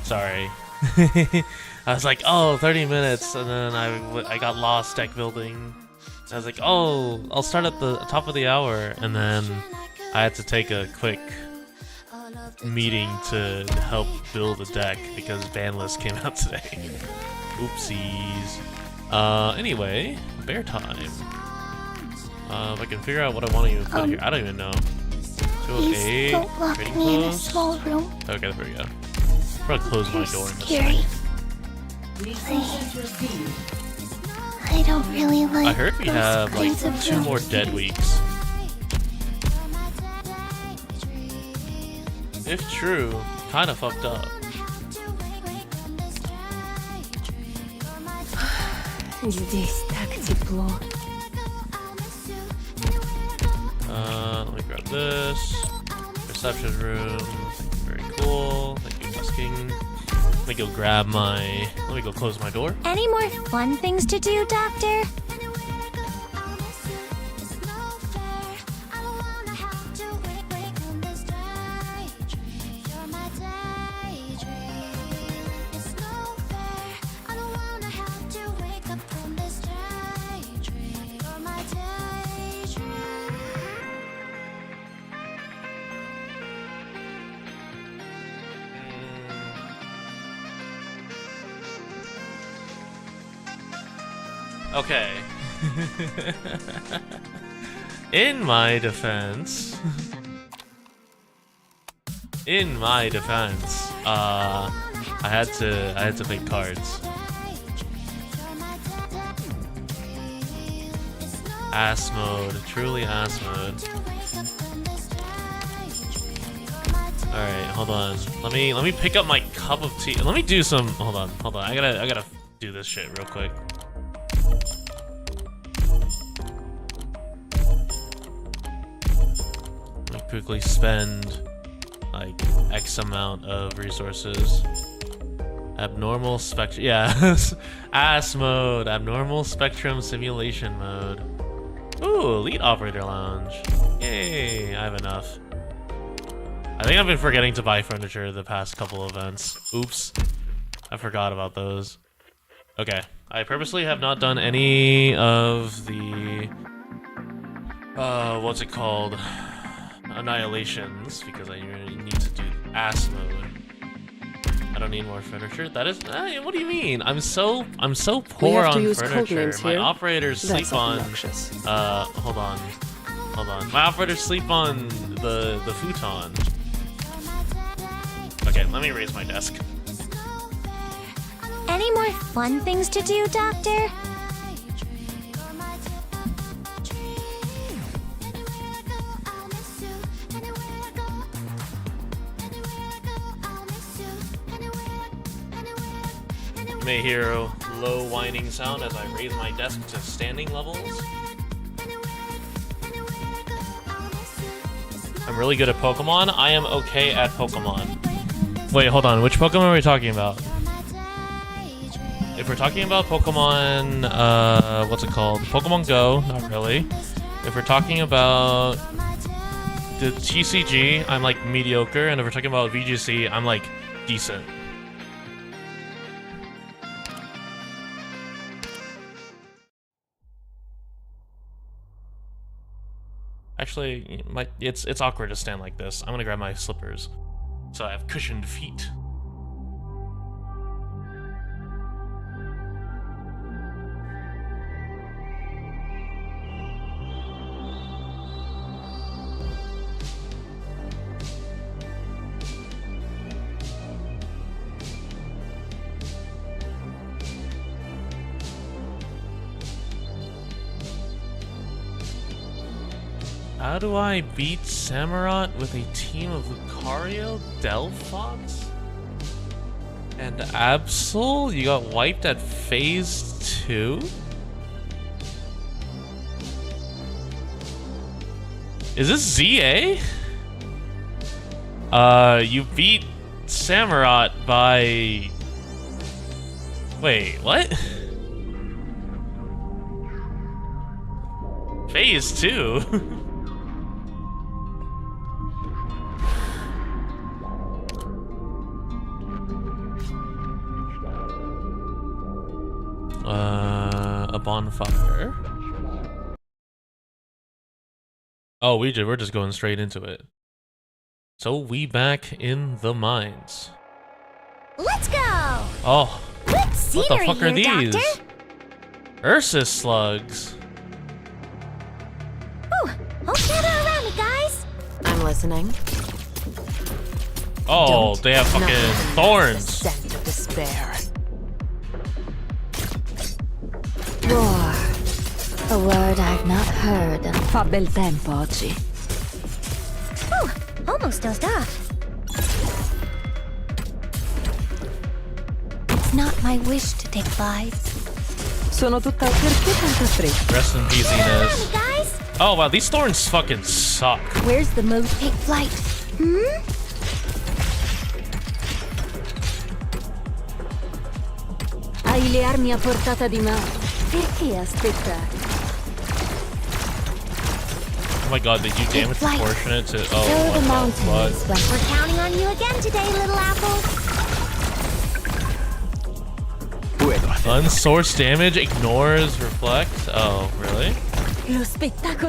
Sorry. I was like, oh, 30 minutes, and then I got lost deck building. I was like, oh, I'll start at the top of the hour, and then I had to take a quick meeting to help build a deck because ban list came out today. Oopsies. Anyway, bear time. If I can figure out what I want to even put here, I don't even know. 208, don't lock trading me in a post. small room. Okay, there we go. I'm gonna close my door in this Scary. thing. I don't really like I heard we those have like kinds of 2 more rooms. dead weeks. If true, kinda fucked up. Здесь так тепло. Let me grab this. Reception room. Very cool. Thank you, busking. Let me go grab my... Let me go close my door. Any more fun things to do, Doctor? Okay. In my defense, I had to pick cards. Ass mode, truly ass mode. All right, hold on. Let me pick up my cup of tea. Let me do some. Hold on. I gotta do this shit real quick. Quickly spend like X amount of resources. Abnormal spectrum, yeah. Ass mode, abnormal spectrum simulation mode. Ooh, elite operator lounge. Yay, I have enough. I think I've been forgetting to buy furniture the past couple events. Oops, I forgot about those. Okay, I purposely have not done any of the what's it called? Annihilations, because I really need to do ass mode. I don't need more furniture. That is, what do you mean? I'm so poor on furniture. My operators sleep on. Hold on. My operators sleep on the futon. Okay, let me raise my desk. Any more fun things to do, Doctor? You may hear a low whining sound as I raise my desk to standing levels. I'm really good at Pokemon. I am okay at Pokemon. Wait, hold on. Which Pokemon are we talking about? If we're talking about Pokemon, what's it called? Pokemon Go, not really. If we're talking about the TCG, I'm like mediocre, and if we're talking about VGC, I'm like decent. Actually, it's awkward to stand like this. I'm gonna grab my slippers, so I have cushioned feet. How do I beat Samurott with a team of Lucario, Delphox, and Absol? You got wiped at phase 2? Is this ZA? You beat Samurott by... Wait, what? Phase 2? on fire. Oh, we're just going straight into it. So we back in the mines. Let's go! Oh, Good what the scenery fuck are here, these? Doctor. Ursus slugs. Ooh, don't gather around me, guys. I'm listening. Oh, they have Nothing fucking else. thorns. The scent of despair. War. A word I've not heard. Fa bel tempo oggi. Ooh, almost dozed off. It's not my wish to take lives. Sono tutta perché tanta fretta? Rest in peace, Gather around me, Inez. guys. Oh wow, these thorns fucking suck. Where's the move to take flight? Hai le armi a portata di mano. Perché aspettare? Oh my god, they do damage flight. proportionate to. Show Oh, the what the mountains. fuck? We're counting on you again today, little apple. Unsourced damage ignores reflect. Oh, really? Lo spettacolo.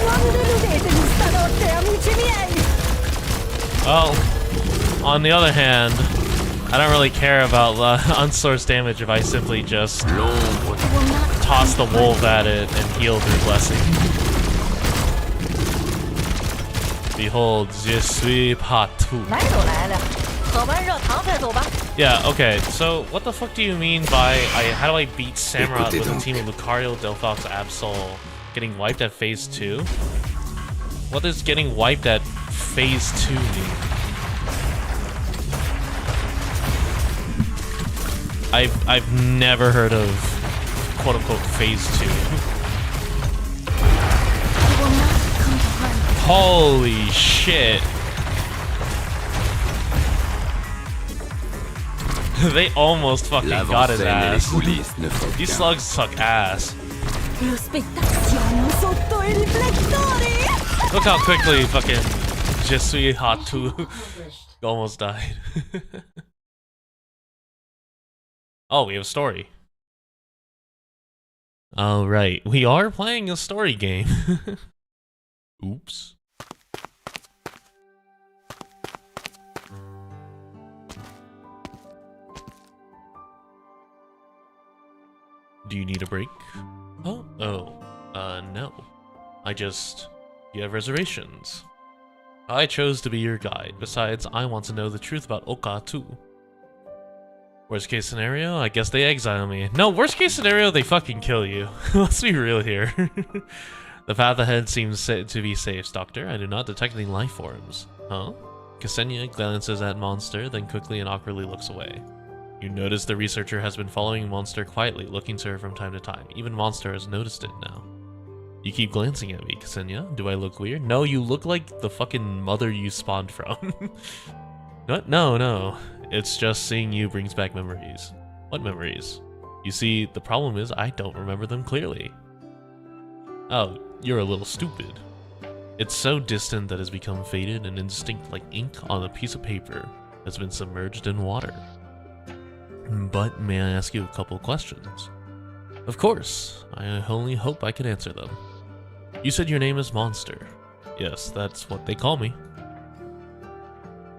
Non deludetemi stanotte, amici miei. Well, on the other hand, I don't really care about unsourced damage if I simply just toss the wolf at it and heal through blessing. Behold, je suis partout. Yeah, okay, so what the fuck do you mean by how do I beat Samurott with a team of Lucario, Delphox, Absol getting wiped at phase 2? What does getting wiped at phase 2 mean? I've never heard of quote unquote phase 2. Holy shit. They almost fucking got his ass. These slugs suck ass. Lo spettazione sotto i riflettori. Look how quickly fucking Je suis Hatu almost died. Oh, we have a story. Alright, we are playing a story game. Oops. Do you need a break? Oh, no. You have reservations. I chose to be your guide. Besides, I want to know the truth about Oka too. Worst case scenario, I guess they exile me. No, worst case scenario, they fucking kill you. Let's be real here. The path ahead seems to be safe, Doctor. I do not detect any life forms. Huh? Ksenia glances at Monster, then quickly and awkwardly looks away. You notice the researcher has been following Monster quietly, looking to her from time to time. Even Monster has noticed it now. You keep glancing at me, Ksenia. Do I look weird? No, you look like the fucking mother you spawned from. What? No. It's just seeing you brings back memories. What memories? You see, the problem is I don't remember them clearly. Oh, you're a little stupid. It's so distant that it's become faded and indistinct like ink on a piece of paper that's been submerged in water. But may I ask you a couple questions? Of course. I only hope I can answer them. You said your name is Monster. Yes, that's what they call me.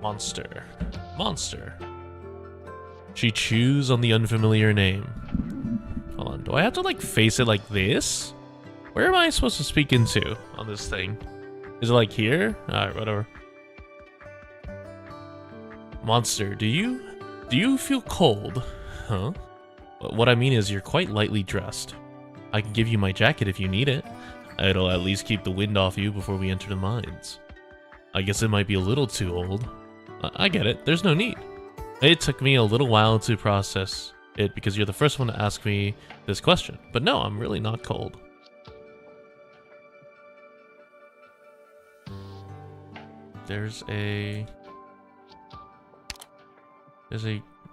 Monster. She chews on the unfamiliar name. Hold on, do I have to like face it like this? Where am I supposed to speak into on this thing? Is it like here? Alright, whatever. Monster, do you feel cold? Huh? What I mean is you're quite lightly dressed. I can give you my jacket if you need it. It'll at least keep the wind off you before we enter the mines. I guess it might be a little too old. I get it, there's no need. It took me a little while to process it because you're the first one to ask me this question. But no, I'm really not cold.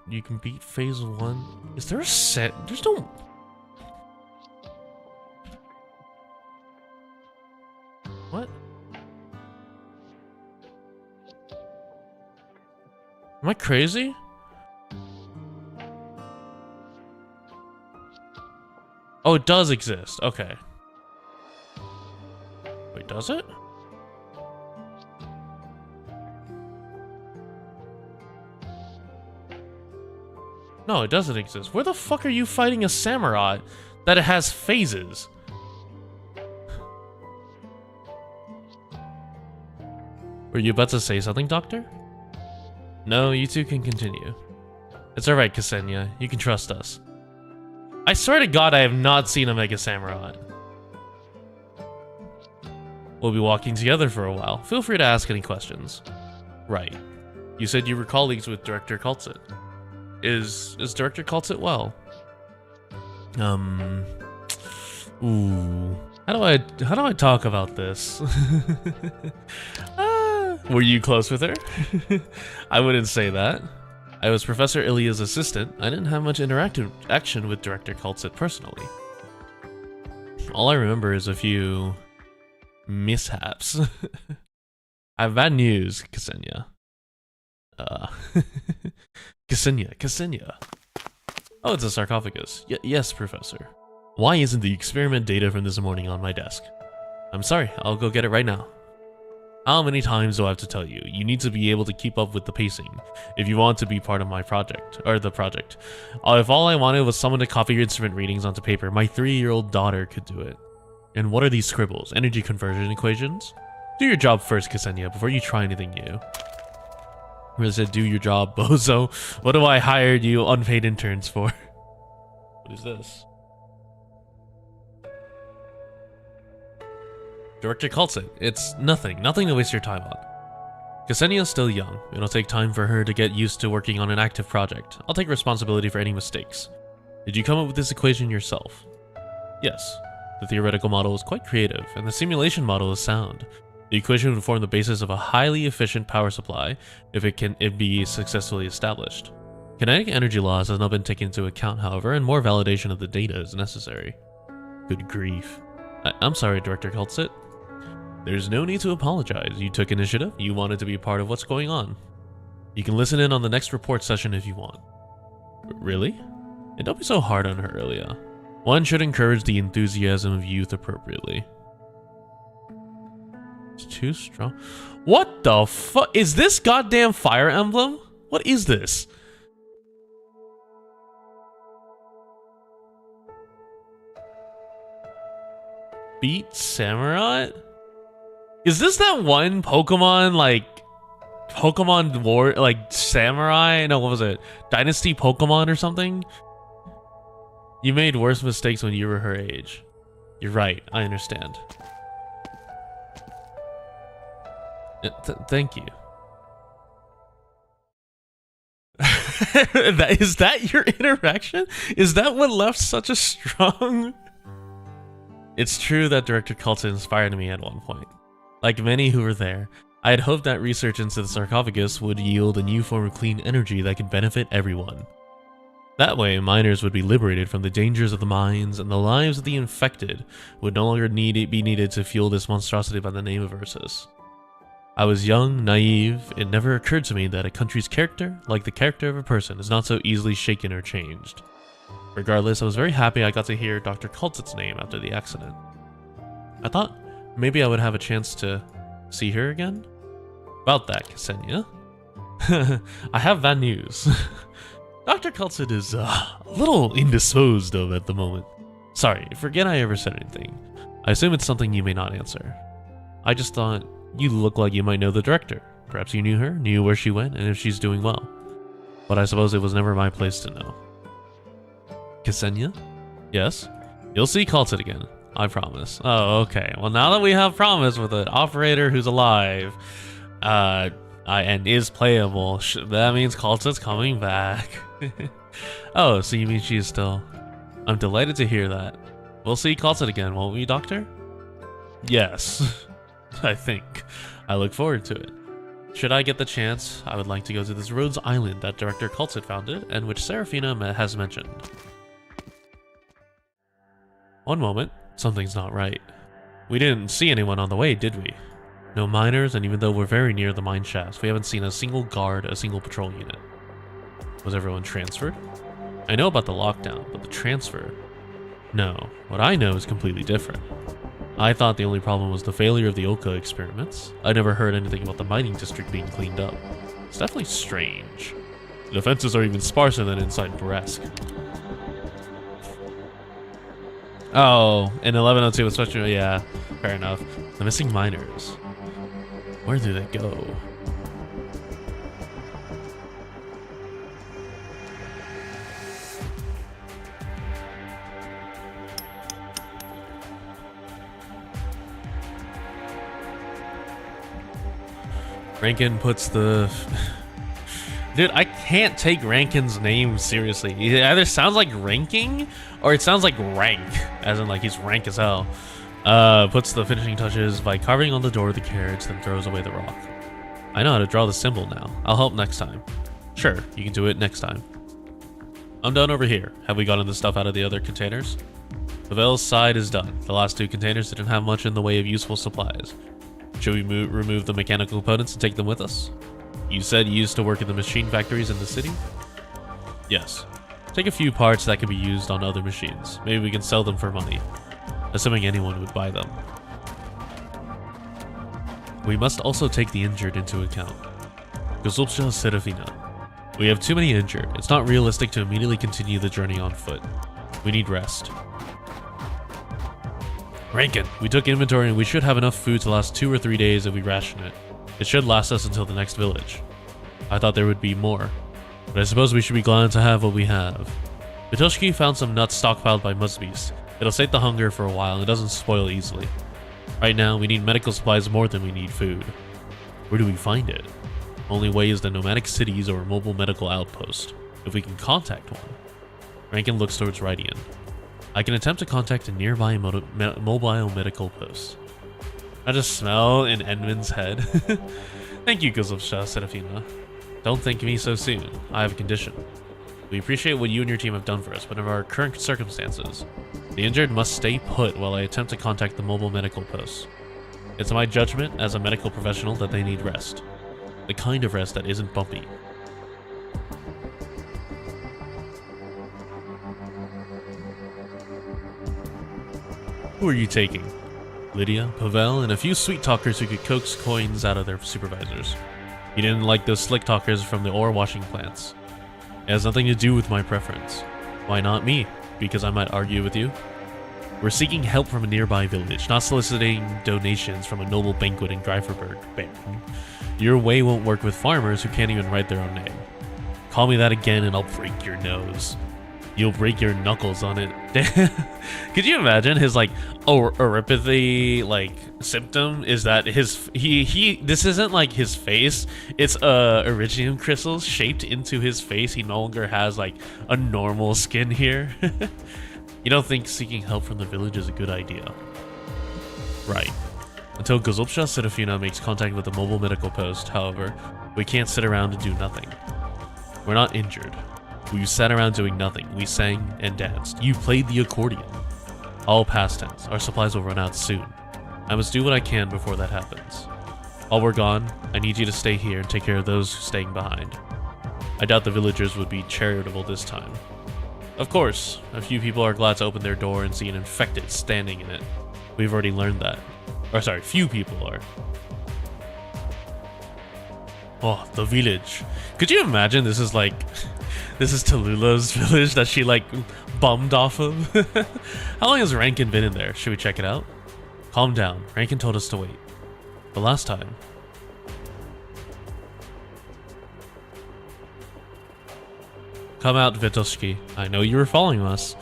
You can beat phase 1. Is there a set? There's no... What? Am I crazy? Oh, it does exist. Okay. Wait, does it? No, it doesn't exist. Where the fuck are you fighting a samurai that it has phases? Were you about to say something, Doctor? No, you two can continue. It's alright, Ksenia. You can trust us. I swear to God, I have not seen a Mega Samurai. We'll be walking together for a while. Feel free to ask any questions. Right. You said you were colleagues with Director Kaltzit. Is Director Kaltzit well? Ooh. How do I talk about this? Were you close with her? I wouldn't say that. I was Professor Ilya's assistant. I didn't have much action with Director Kaltzit personally. All I remember is a few mishaps. I have bad news, Ksenia. Ksenia. Oh, it's a sarcophagus. Yes, Professor. Why isn't the experiment data from this morning on my desk? I'm sorry, I'll go get it right now. How many times do I have to tell you? You need to be able to keep up with the pacing if you want to be part of my project, or the project. If all I wanted was someone to copy your instrument readings onto paper, my 3-year-old daughter could do it. And what are these scribbles? Energy conversion equations? Do your job first, Ksenia, before you try anything new. I said, do your job, bozo. What do I hire you unpaid interns for? What is this? Director Kaltzit. It's nothing to waste your time on. Ksenia's still young. It'll take time for her to get used to working on an active project. I'll take responsibility for any mistakes. Did you come up with this equation yourself? Yes. The theoretical model is quite creative, and the simulation model is sound. The equation would form the basis of a highly efficient power supply if it be successfully established. Kinetic energy loss has not been taken into account, however, and more validation of the data is necessary. Good grief. I'm sorry, Director Kaltzit. There's no need to apologize. You took initiative. You wanted to be part of what's going on. You can listen in on the next report session if you want. Really? And don't be so hard on her, Ilya. One should encourage the enthusiasm of youth appropriately. It's too strong. What the fuck? Is this goddamn Fire Emblem? What is this? Beat Samurai? Is this that one Pokemon, like, Pokemon War, like, Samurai? No, what was it? Dynasty Pokemon or something? You made worse mistakes when you were her age. You're right, I understand. Thank you. Is that your interaction? Is that what left such a strong... It's true that Director Kaltzit inspired me at one point. Like many who were there, I had hoped that research into the sarcophagus would yield a new form of clean energy that could benefit everyone. That way, miners would be liberated from the dangers of the mines, and the lives of the infected would no longer be needed to fuel this monstrosity by the name of Ursus. I was young, naive. It never occurred to me that a country's character, like the character of a person, is not so easily shaken or changed. Regardless, I was very happy I got to hear Dr. Kaltzit's name after the accident. I thought maybe I would have a chance to see her again? About that, Ksenia. I have bad news. Dr. Kaltzit is a little indisposed of at the moment. Sorry, forget I ever said anything. I assume it's something you may not answer. I just thought you look like you might know the director. Perhaps you knew her, knew where she went, and if she's doing well. But I suppose it was never my place to know. Ksenia? Yes? You'll see Kaltzit again. I promise. Oh, okay. Well, now that we have promise with an operator who's alive, and is playable, that means Kaltzit's coming back. Oh, so you mean she is still... I'm delighted to hear that. We'll see Kaltzit again, won't we, Doctor? Yes, I think. I look forward to it. Should I get the chance, I would like to go to this Rhodes Island that Director Kaltzit founded, and which Seraphina has mentioned. One moment. Something's not right. We didn't see anyone on the way, did we? No miners, and even though we're very near the mine shafts, we haven't seen a single guard, a single patrol unit. Was everyone transferred? I know about the lockdown, but the transfer... No, what I know is completely different. I thought the only problem was the failure of the Oka experiments. I never heard anything about the mining district being cleaned up. It's definitely strange. The defenses are even sparser than inside Bresk. Oh, in 1102 with Spectrum, yeah, fair enough. The missing miners. Where do they go? Rankin puts the... Dude, I can't take Rankin's name seriously. It either sounds like ranking, or it sounds like rank, as in like he's rank as hell. Puts the finishing touches by carving on the door of the carriage, then throws away the rock. I know how to draw the symbol now. I'll help next time. Sure, you can do it next time. I'm done over here. Have we gotten the stuff out of the other containers? Pavel's side is done. The last 2 containers didn't have much in the way of useful supplies. Should we remove the mechanical components and take them with us? You said you used to work in the machine factories in the city? Yes. Take a few parts that could be used on other machines. Maybe we can sell them for money, assuming anyone would buy them. We must also take the injured into account. Gozulpsha Serafina. We have too many injured. It's not realistic to immediately continue the journey on foot. We need rest. Rankin, we took inventory and we should have enough food to last 2 or 3 days if we ration it. It should last us until the next village. I thought there would be more, but I suppose we should be glad to have what we have. Vitoshki found some nuts stockpiled by Musbies. It'll sate the hunger for a while and it doesn't spoil easily. Right now, we need medical supplies more than we need food. Where do we find it? Only way is the nomadic cities or a mobile medical outpost, if we can contact one. Rankin looks towards Rydian. I can attempt to contact a nearby mobile medical post. I just smell in Edmund's head. Thank you, Gozulpsha Serafina. Don't thank me so soon. I have a condition. We appreciate what you and your team have done for us, but in our current circumstances, the injured must stay put while I attempt to contact the mobile medical post. It's my judgment as a medical professional that they need rest. The kind of rest that isn't bumpy. Who are you taking? Lydia, Pavel, and a few sweet talkers who could coax coins out of their supervisors. You didn't like those slick talkers from the ore washing plants. It has nothing to do with my preference. Why not me? Because I might argue with you? We're seeking help from a nearby village, not soliciting donations from a noble banquet in Greiferberg. Your way won't work with farmers who can't even write their own name. Call me that again and I'll break your nose. You'll break your knuckles on it. Could you imagine his like oropathy like symptom is that this isn't like his face, it's iridium crystals shaped into his face. He no longer has like a normal skin here. You don't think seeking help from the village is a good idea? Right. Until Gozulpsha Serafina makes contact with the mobile medical post, however, we can't sit around and do nothing. We're not injured. We sat around doing nothing. We sang and danced. You played the accordion. All past tense. Our supplies will run out soon. I must do what I can before that happens. While we're gone, I need you to stay here and take care of those staying behind. I doubt the villagers would be charitable this time. Of course, a few people are glad to open their door and see an infected standing in it. We've already learned that. Or sorry, few people are. Oh, the village. Could you imagine this is like... This is Tallulah's village that she like bummed off of? How long has Rankin been in there? Should we check it out? Calm down. Rankin told us to wait. The last time. Come out, Vitoshki. I know you were following us.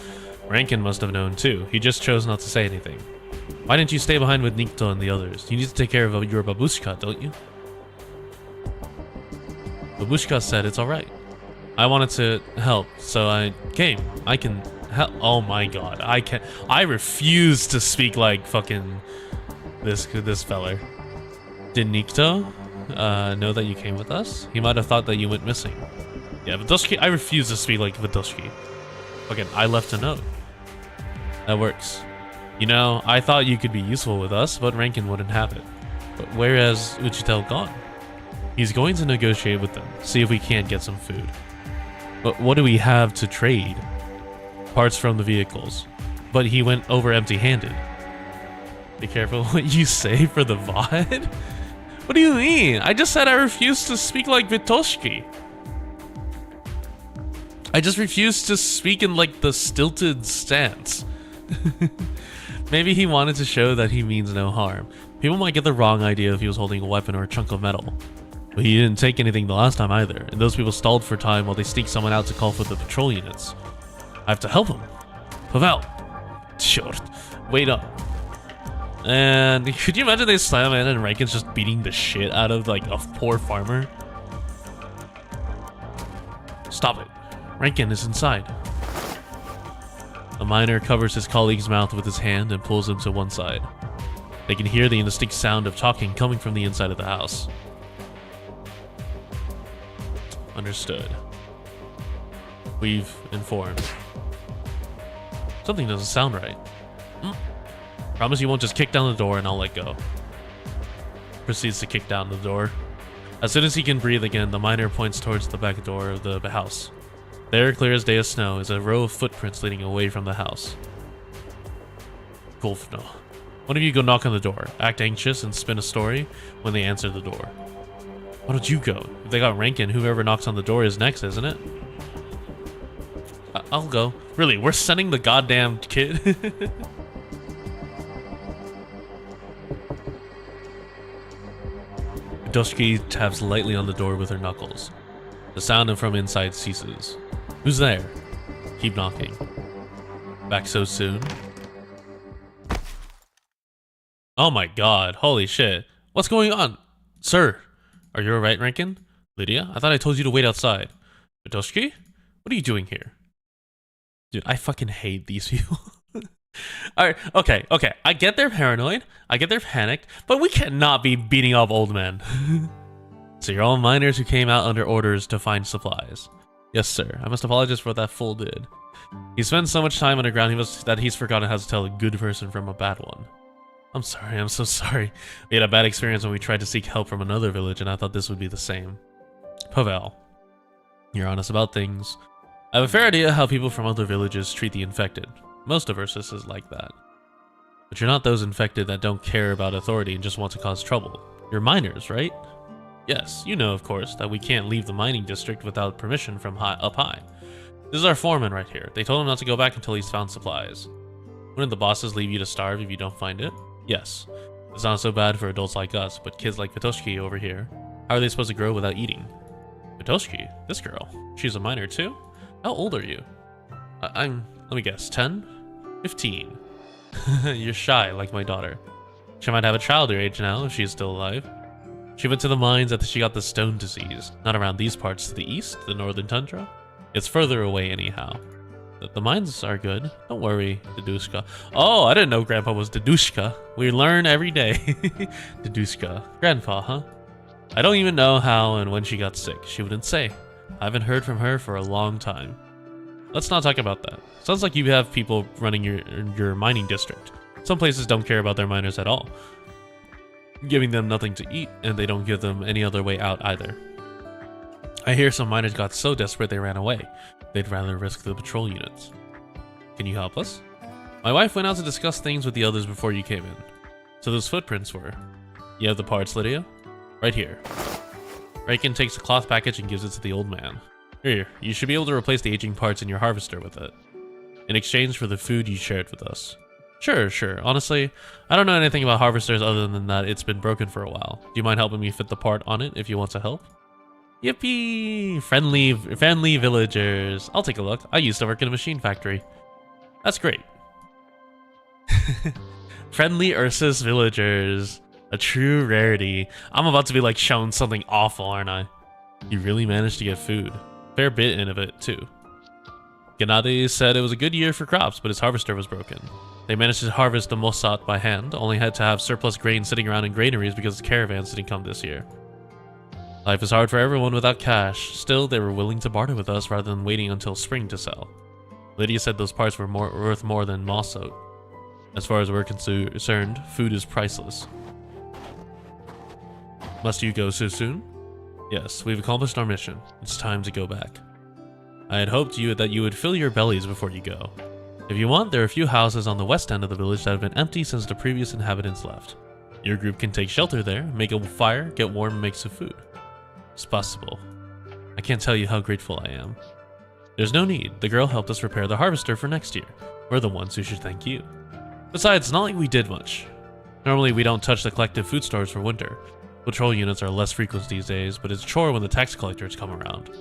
Rankin must have known too. He just chose not to say anything. Why didn't you stay behind with Nikto and the others? You need to take care of your babushka, don't you? Babushka said it's alright. I wanted to help, so I came. I can help. Oh my god, I refuse to speak like fucking this feller. Did Nikto know that you came with us? He might have thought that you went missing. Yeah, Vitoshki, I refuse to speak like Vitoshki. Again, I left a note. That works. You know, I thought you could be useful with us, but Rankin wouldn't have it. But where has Uchitel gone? He's going to negotiate with them, see if we can't get some food. But what do we have to trade? Parts from the vehicles. but he went over empty-handed. Be careful what you say for the VOD. What do you mean? I just said I refuse to speak like Vitoshki. I just refuse to speak in like the stilted stance. Maybe he wanted to show that he means no harm. People might get the wrong idea if he was holding a weapon or a chunk of metal. But he didn't take anything the last time either, and those people stalled for time while they sneaked someone out to call for the patrol units. I have to help him. Pavel. Short. Wait up. And could you imagine they slam in and Rankin's just beating the shit out of like a poor farmer? Stop it. Rankin is inside. A miner covers his colleague's mouth with his hand and pulls him to one side. They can hear the indistinct sound of talking coming from the inside of the house. Understood. We've informed. Something doesn't sound right. Promise you won't just kick down the door and I'll let go. Proceeds to kick down the door. As soon as he can breathe again, the miner points towards the back door of the house. There, clear as day of snow, is a row of footprints leading away from the house. Golfno. One of you go knock on the door, act anxious, and spin a story when they answer the door. Why don't you go? If they got Rankin, whoever knocks on the door is next, isn't it? I'll go. Really, we're sending the goddamn kid? Doshki taps lightly on the door with her knuckles. The sound from inside ceases. Who's there? Keep knocking. Back so soon? Oh my god, holy shit. What's going on? Sir, are you alright, Rankin? Lydia, I thought I told you to wait outside. Doshki? What are you doing here? Dude, I fucking hate these people. Alright, okay. I get they're paranoid, I get they're panicked, but we cannot be beating up old men. So you're all miners who came out under orders to find supplies. Yes, sir. I must apologize for what that fool did. He spent so much time underground that he's forgotten how to tell a good person from a bad one. I'm sorry, I'm so sorry. We had a bad experience when we tried to seek help from another village, and I thought this would be the same. Pavel, you're honest about things. I have a fair idea how people from other villages treat the infected. Most of Ursus is like that. But you're not those infected that don't care about authority and just want to cause trouble. You're miners, right? Yes, you know, of course, that we can't leave the mining district without permission from up high. This is our foreman right here. They told him not to go back until he's found supplies. Wouldn't the bosses leave you to starve if you don't find it? Yes. It's not so bad for adults like us, but kids like Vitoshki over here, how are they supposed to grow without eating? Vitoshki? This girl? She's a miner too? How old are you? Let me guess, 10? 15. You're shy, like my daughter. She might have a child her age now, if she is still alive. She went to the mines after she got the stone disease. Not around these parts, to the east, the northern tundra. It's further away anyhow. The mines are good. Don't worry, Dedushka. Oh, I didn't know Grandpa was Dedushka. We learn every day. Dedushka. Grandpa, huh? I don't even know how and when she got sick. She wouldn't say. I haven't heard from her for a long time. Let's not talk about that. Sounds like you have people running your mining district. Some places don't care about their miners at all, giving them nothing to eat, and they don't give them any other way out either. I hear some miners got so desperate they ran away. They'd rather risk the patrol units. Can you help us? My wife went out to discuss things with the others before you came in. So those footprints were... You have the parts, Lydia? Right here. Rankin takes a cloth package and gives it to the old man. Here, you should be able to replace the aging parts in your harvester with it, in exchange for the food you shared with us. Sure. Honestly, I don't know anything about harvesters other than that it's been broken for a while. Do you mind helping me fit the part on it if you want to help? Yippee! Friendly villagers. I'll take a look. I used to work in a machine factory. That's great. Friendly Ursus villagers. A true rarity. I'm about to be like shown something awful, aren't I? You really managed to get food. Fair bit in of it, too. Gennady said it was a good year for crops, but his harvester was broken. They managed to harvest the Mossad by hand, only had to have surplus grain sitting around in granaries because the caravans didn't come this year. Life is hard for everyone without cash. Still, they were willing to barter with us rather than waiting until spring to sell. Lydia said those parts were worth more than Mossad. As far as we're concerned, food is priceless. Must you go so soon? Yes, we've accomplished our mission. It's time to go back. I had hoped that you would fill your bellies before you go. If you want, there are a few houses on the west end of the village that have been empty since the previous inhabitants left. Your group can take shelter there, make a fire, get warm, and make some food. It's possible. I can't tell you how grateful I am. There's no need. The girl helped us prepare the harvester for next year. We're the ones who should thank you. Besides, it's not like we did much. Normally, we don't touch the collective food stores for winter. Patrol units are less frequent these days, but it's a chore when the tax collectors come around.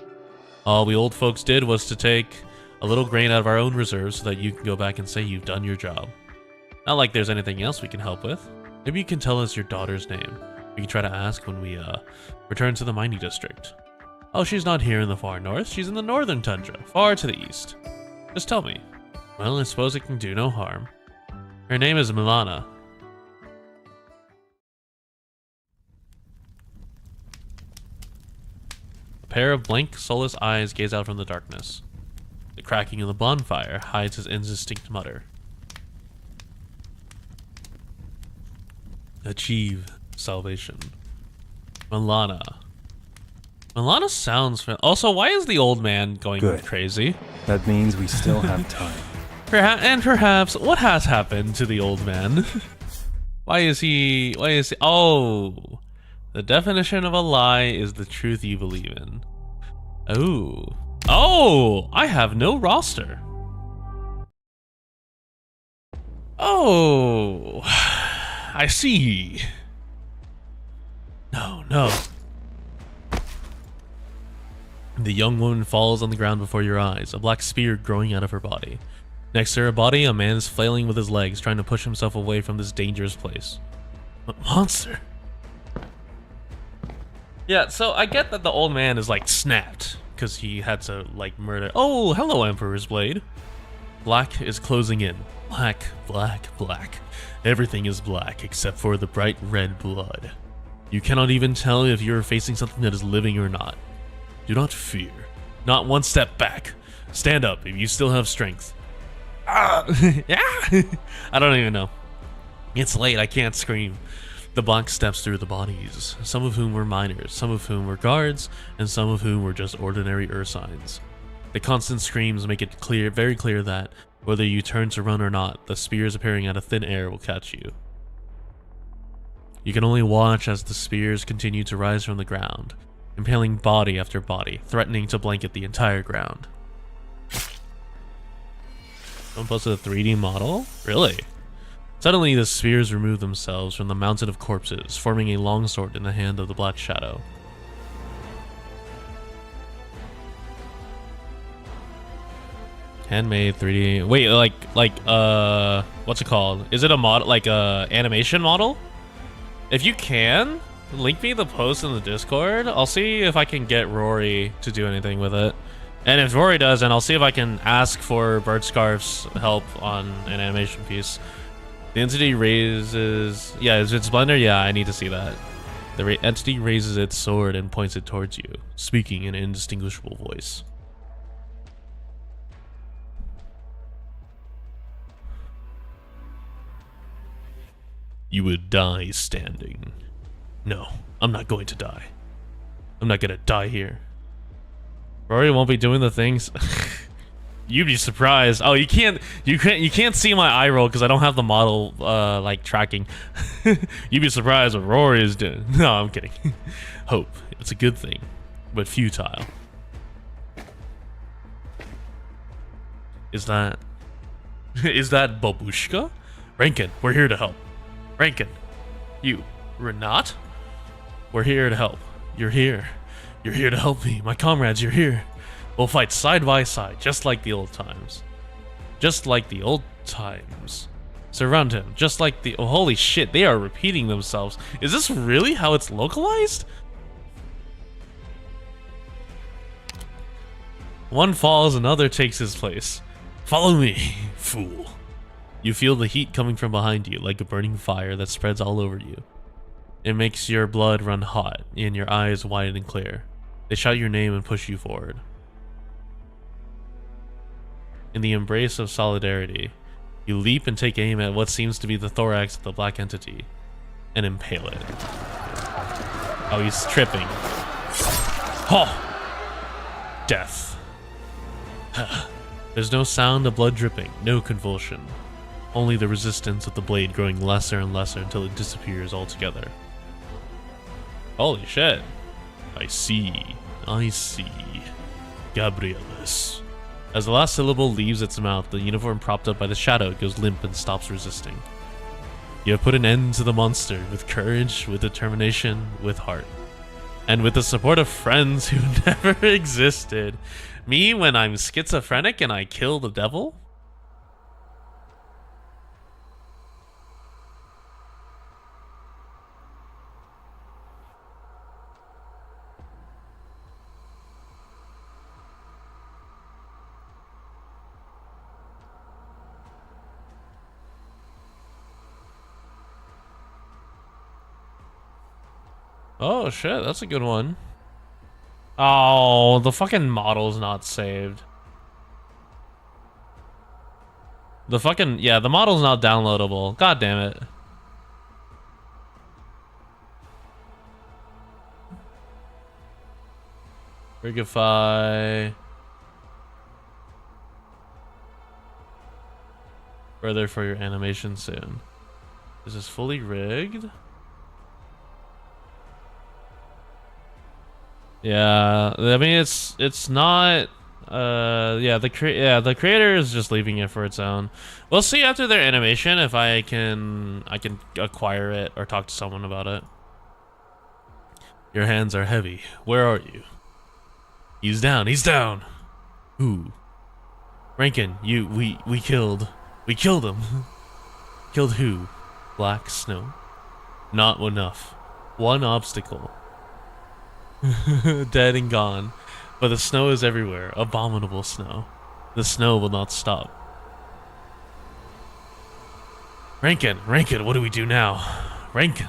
All we old folks did was to take a little grain out of our own reserves so that you can go back and say you've done your job. Not like there's anything else we can help with. Maybe you can tell us your daughter's name. We can try to ask when we return to the mining district. Oh, she's not here in the far north. She's in the northern tundra, far to the east. Just tell me. Well, I suppose it can do no harm. Her name is Milana. A pair of blank, soulless eyes gaze out from the darkness. The cracking of the bonfire hides his indistinct mutter. Achieve salvation. Milana. Milana sounds... Also, why is the old man going crazy? That means we still have time. Perhaps, what has happened to the old man? Why is he... Oh! The definition of a lie is the truth you believe in. Oh. Oh! I have no roster. Oh. I see. No. The young woman falls on the ground before your eyes, a black spear growing out of her body. Next to her body, a man is flailing with his legs, trying to push himself away from this dangerous place. Monster. Yeah, so I get that the old man is like snapped, because he had to like murder. Oh, hello, Emperor's Blade. Black is closing in. Black, black, black. Everything is black except for the bright red blood. You cannot even tell if you're facing something that is living or not. Do not fear. Not one step back. Stand up if you still have strength. Yeah. I don't even know. It's late, I can't scream. The black steps through the bodies, some of whom were miners, some of whom were guards, and some of whom were just ordinary ursines. The constant screams make it clear, very clear that, whether you turn to run or not, the spears appearing out of thin air will catch you. You can only watch as the spears continue to rise from the ground, impaling body after body, threatening to blanket the entire ground. Someone posted a 3D model? Really? Suddenly, the spears remove themselves from the mountain of corpses, forming a longsword in the hand of the Black Shadow. Handmade 3D. Wait, what's it called? Is it a mod, like a animation model? If you can, link me the post in the Discord. I'll see if I can get Rory to do anything with it. And if Rory does, then I'll see if I can ask for Birdscarf's help on an animation piece. The entity raises... Yeah, is it Splendor? Yeah, I need to see that. The entity raises its sword and points it towards you, speaking in an indistinguishable voice. You would die standing. No, I'm not going to die. I'm not gonna die here. Rory won't be doing the things. You'd be surprised. Oh, you can't see my eye roll because I don't have the model like tracking. You'd be surprised what Rory is doing. No, I'm kidding. Hope. It's a good thing, but futile. Is that Babushka? Rankin, we're here to help. Rankin, you, Renat? We're here to help. You're here. You're here to help me. My comrades, you're here. We'll fight side by side, just like the old times. Just like the old times. Surround him, just like the... Oh, holy shit, they are repeating themselves. Is this really how it's localized? One falls, another takes his place. Follow me, fool. You feel the heat coming from behind you, like a burning fire that spreads all over you. It makes your blood run hot, and your eyes wide and clear. They shout your name and push you forward. In the embrace of solidarity, you leap and take aim at what seems to be the thorax of the black entity, and impale it. Oh, he's tripping. Oh! Death. There's no sound of blood dripping, no convulsion. Only the resistance of the blade growing lesser and lesser until it disappears altogether. Holy shit. I see. I see. Gabrielis. As the last syllable leaves its mouth, the uniform propped up by the shadow goes limp and stops resisting. You have put an end to the monster with courage, with determination, with heart. And with the support of friends who never existed. Me when I'm schizophrenic and I kill the devil? Oh shit, that's a good one. Oh, the fucking model's not saved. The fucking, yeah, the model's not downloadable. God damn it. Rigify. Further for your animation soon. Is this fully rigged? Yeah, I mean it's not. The creator is just leaving it for its own. We'll see after their animation if I can acquire it or talk to someone about it. Your hands are heavy. Where are you? He's down. He's down. Who? Rankin, we killed him. Killed who? Black snow. Not enough. One obstacle. Dead and gone. But the snow is everywhere. Abominable snow. The snow will not stop. Rankin, what do we do now? Rankin.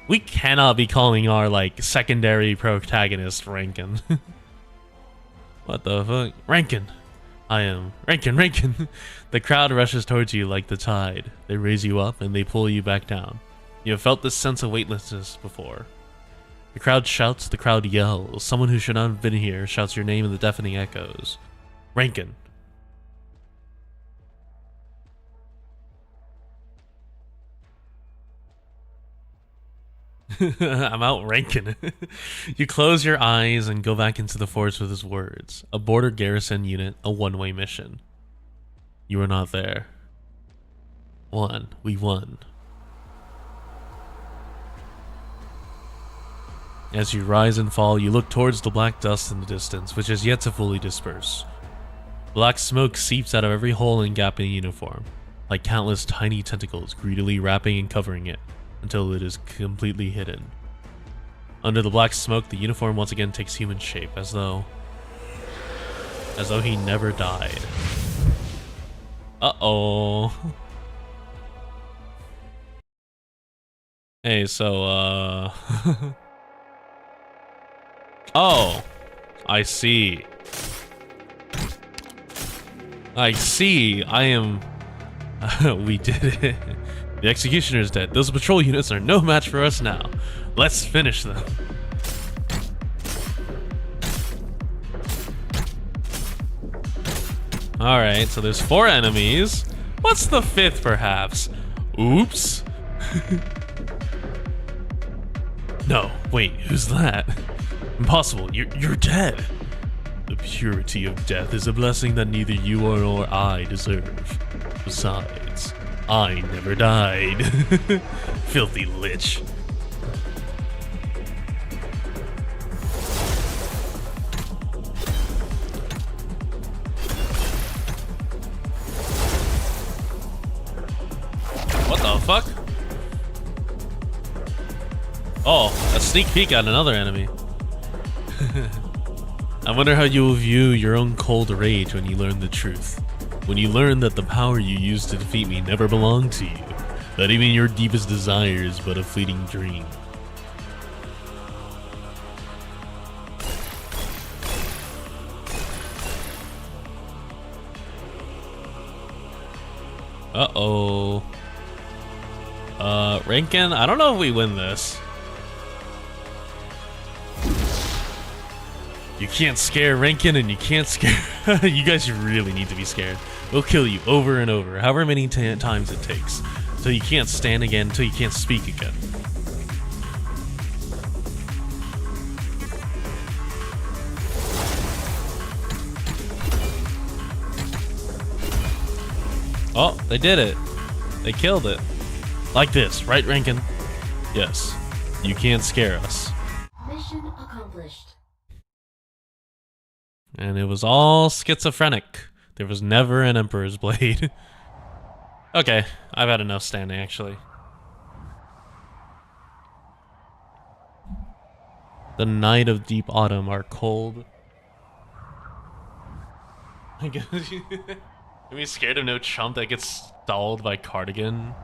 We cannot be calling our, like, secondary protagonist Rankin. What the fuck? Rankin. I am Rankin. The crowd rushes towards you like the tide. They raise you up and they pull you back down. You have felt this sense of weightlessness before. The crowd shouts, the crowd yells. Someone who should not have been here shouts your name in the deafening echoes. Rankin. I'm out Rankin. You close your eyes and go back into the forest with his words. A border garrison unit, a one-way mission. You were not there. We won. As you rise and fall, you look towards the black dust in the distance, which has yet to fully disperse. Black smoke seeps out of every hole and gap in the uniform, like countless tiny tentacles greedily wrapping and covering it, until it is completely hidden. Under the black smoke, the uniform once again takes human shape, as though he never died. Uh-oh. Hey, so, oh, I see. I am... we did it. The executioner is dead. Those patrol units are no match for us now. Let's finish them. Alright, so there's 4 enemies. What's the 5th, perhaps? Oops. No, wait, who's that? Impossible, you're dead. The purity of death is a blessing that neither you nor I deserve. Besides, I never died. Filthy lich. What the fuck? Oh, a sneak peek at another enemy. I wonder how you will view your own cold rage when you learn the truth. When you learn that the power you used to defeat me never belonged to you. That even your deepest desire is but a fleeting dream. Uh-oh. Rankin, I don't know if we win this. You can't scare Rankin and you can't scare... You guys really need to be scared. We'll kill you over and over, however many times it takes. Till you can't stand again, till you can't speak again. Oh, they did it. They killed it. Like this, right, Rankin? Yes. You can't scare us. Mission accomplished. And it was all schizophrenic. There was never an Emperor's Blade. Okay, I've had enough standing, actually. The night of deep autumn are cold. I guess Are we scared of no chump that gets stalled by Cardigan?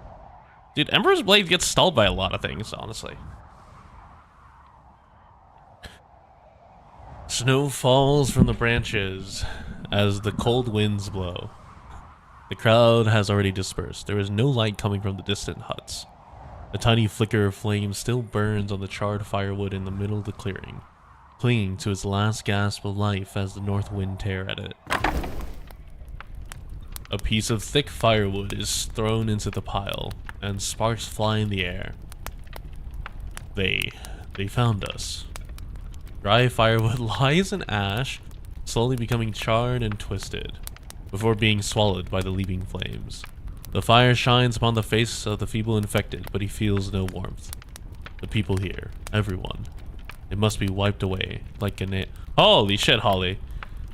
Dude, Emperor's Blade gets stalled by a lot of things, honestly. Snow falls from the branches as the cold winds blow. The crowd has already dispersed. There is no light coming from the distant huts. A tiny flicker of flame still burns on the charred firewood in the middle of the clearing, clinging to its last gasp of life as the north wind tear at it. A piece of thick firewood is thrown into the pile, and sparks fly in the air. They found us. Dry firewood lies in ash, slowly becoming charred and twisted, before being swallowed by the leaping flames. The fire shines upon the face of the feeble infected, but he feels no warmth. The people here, everyone, it must be wiped away like a Holy shit, Holly!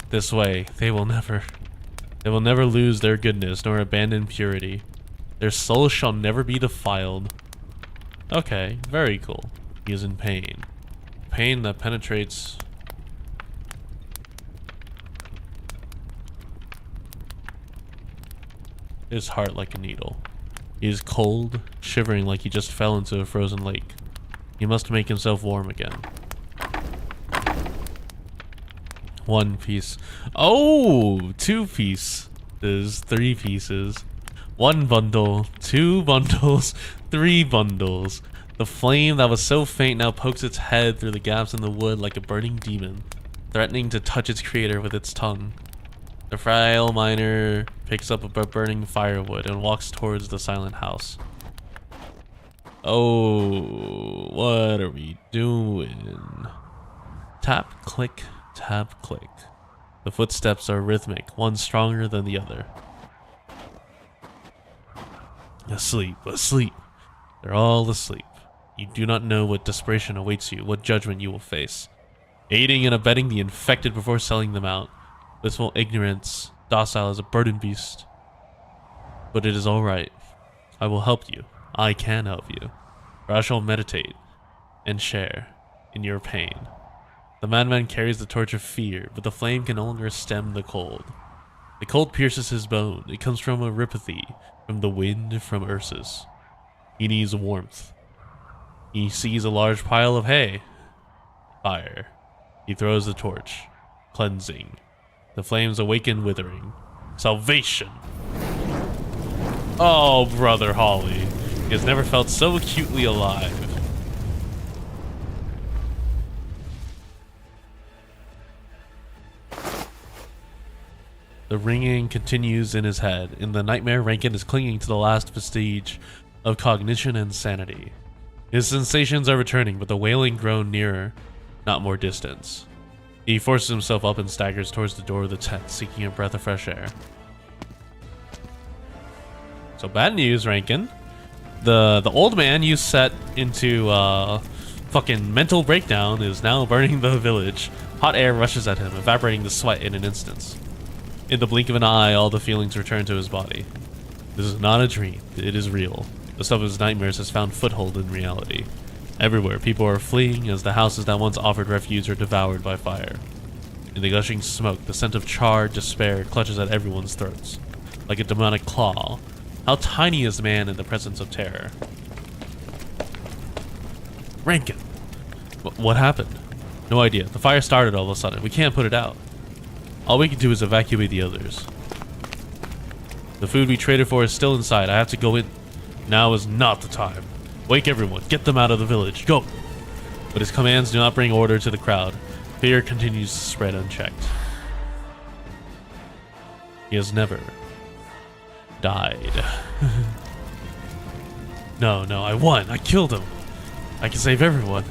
This way, they will never lose their goodness nor abandon purity. Their souls shall never be defiled. Okay, very cool. He is in pain. Pain that penetrates his heart like a needle. He is cold, shivering like he just fell into a frozen lake. He must make himself warm again. One piece. Oh, 2 pieces. 3 pieces. 1 bundle. 2 bundles. 3 bundles. The flame that was so faint now pokes its head through the gaps in the wood like a burning demon, threatening to touch its creator with its tongue. The frail miner picks up a burning firewood and walks towards the silent house. Oh, what are we doing? Tap, click, tap, click. The footsteps are rhythmic, one stronger than the other. Asleep, asleep. They're all asleep. You do not know what desperation awaits you, what judgment you will face. Aiding and abetting the infected before selling them out. Blissful ignorance, docile as a burden beast. But it is alright. I will help you. I can help you. For I shall meditate and share in your pain. The madman carries the torch of fear, but the flame can no longer stem the cold. The cold pierces his bone. It comes from erypathy, from the wind, from Ursus. He needs warmth. He sees a large pile of hay. Fire. He throws the torch. Cleansing. The flames awaken, withering. Salvation! Oh, brother Holly. He has never felt so acutely alive. The ringing continues in his head. In the nightmare, Rankin is clinging to the last vestige of cognition and sanity. His sensations are returning, but the wailing grown nearer, not more distance. He forces himself up and staggers towards the door of the tent, seeking a breath of fresh air. So bad news, Rankin. The old man you set into fucking mental breakdown is now burning the village. Hot air rushes at him, evaporating the sweat in an instant. In the blink of an eye, all the feelings return to his body. This is not a dream. It is real. The stuff of his nightmares has found foothold in reality. Everywhere, people are fleeing as the houses that once offered refuge are devoured by fire. In the gushing smoke, the scent of charred despair clutches at everyone's throats. Like a demonic claw. How tiny is man in the presence of terror? Rankin! What happened? No idea. The fire started all of a sudden. We can't put it out. All we can do is evacuate the others. The food we traded for is still inside. I have to go in. Now is not the time. Wake everyone. Get them out of the village. Go! But his commands do not bring order to the crowd. Fear continues to spread unchecked. He has never died. No, I won. I killed him. I can save everyone.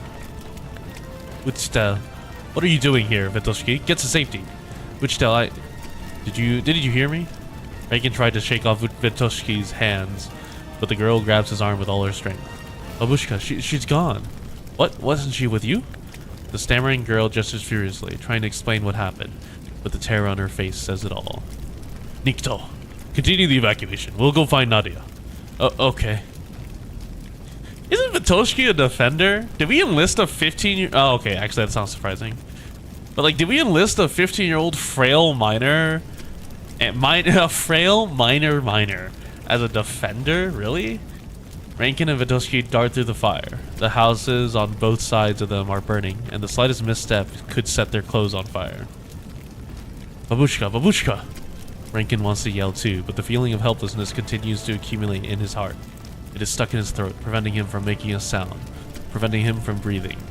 Wichita, what are you doing here, Vitoshki? Get to safety. Wichita, did you hear me? Rankin tried to shake off Vitoshki's hands, but the girl grabs his arm with all her strength. Babushka, she's gone. What? Wasn't she with you? The stammering girl gestures furiously, trying to explain what happened, but the terror on her face says it all. Nikto, continue the evacuation. We'll go find Nadia. Okay. Isn't Vitoshki a defender? Did we enlist a 15-year... Oh, okay. Actually, that sounds surprising. But, like, did we enlist a 15-year-old frail miner... a frail miner as a defender? Really? Rankin and Vitoshki dart through the fire. The houses on both sides of them are burning, and the slightest misstep could set their clothes on fire. Babushka, Babushka! Rankin wants to yell too, but the feeling of helplessness continues to accumulate in his heart. It is stuck in his throat, preventing him from making a sound, preventing him from breathing.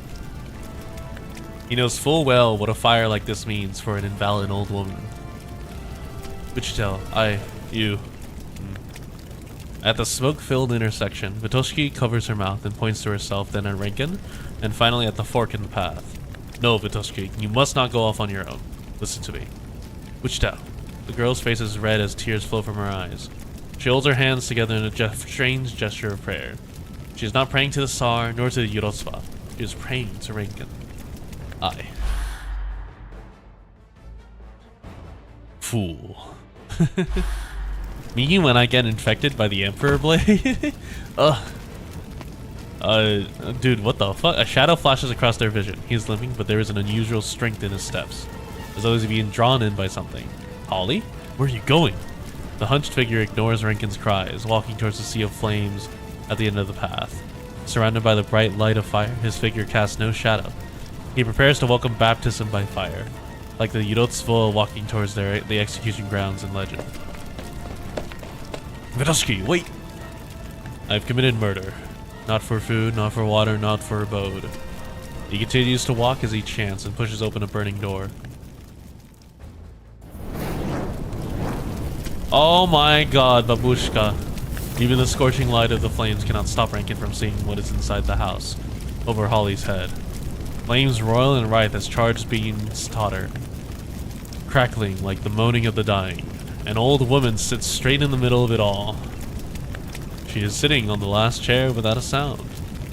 He knows full well what a fire like this means for an invalid old woman. Wichita, you. At the smoke-filled intersection, Vitoshki covers her mouth and points to herself, then at Rankin, and finally at the fork in the path. No, Vitoshki, you must not go off on your own. Listen to me. Wichita. The girl's face is red as tears flow from her eyes. She holds her hands together in a strange gesture of prayer. She is not praying to the Tsar, nor to the Yurotsva. She is praying to Rankin. Fool. Me when I get infected by the Emperor Blade? Ugh. Dude, what the fuck? A shadow flashes across their vision. He is limping, but there is an unusual strength in his steps, as though he's being drawn in by something. Holly? Where are you going? The hunched figure ignores Rankin's cries, walking towards the sea of flames at the end of the path. Surrounded by the bright light of fire, his figure casts no shadow. He prepares to welcome baptism by fire, like the Yurotsvo walking towards the execution grounds in legend. Vitoshki, wait! I've committed murder. Not for food, not for water, not for abode. He continues to walk as he chants and pushes open a burning door. Oh my god, Babushka. Even the scorching light of the flames cannot stop Rankin from seeing what is inside the house, over Holly's head. Flames roil and writhe as charged beams totter, crackling like the moaning of the dying. An old woman sits straight in the middle of it all. She is sitting on the last chair without a sound.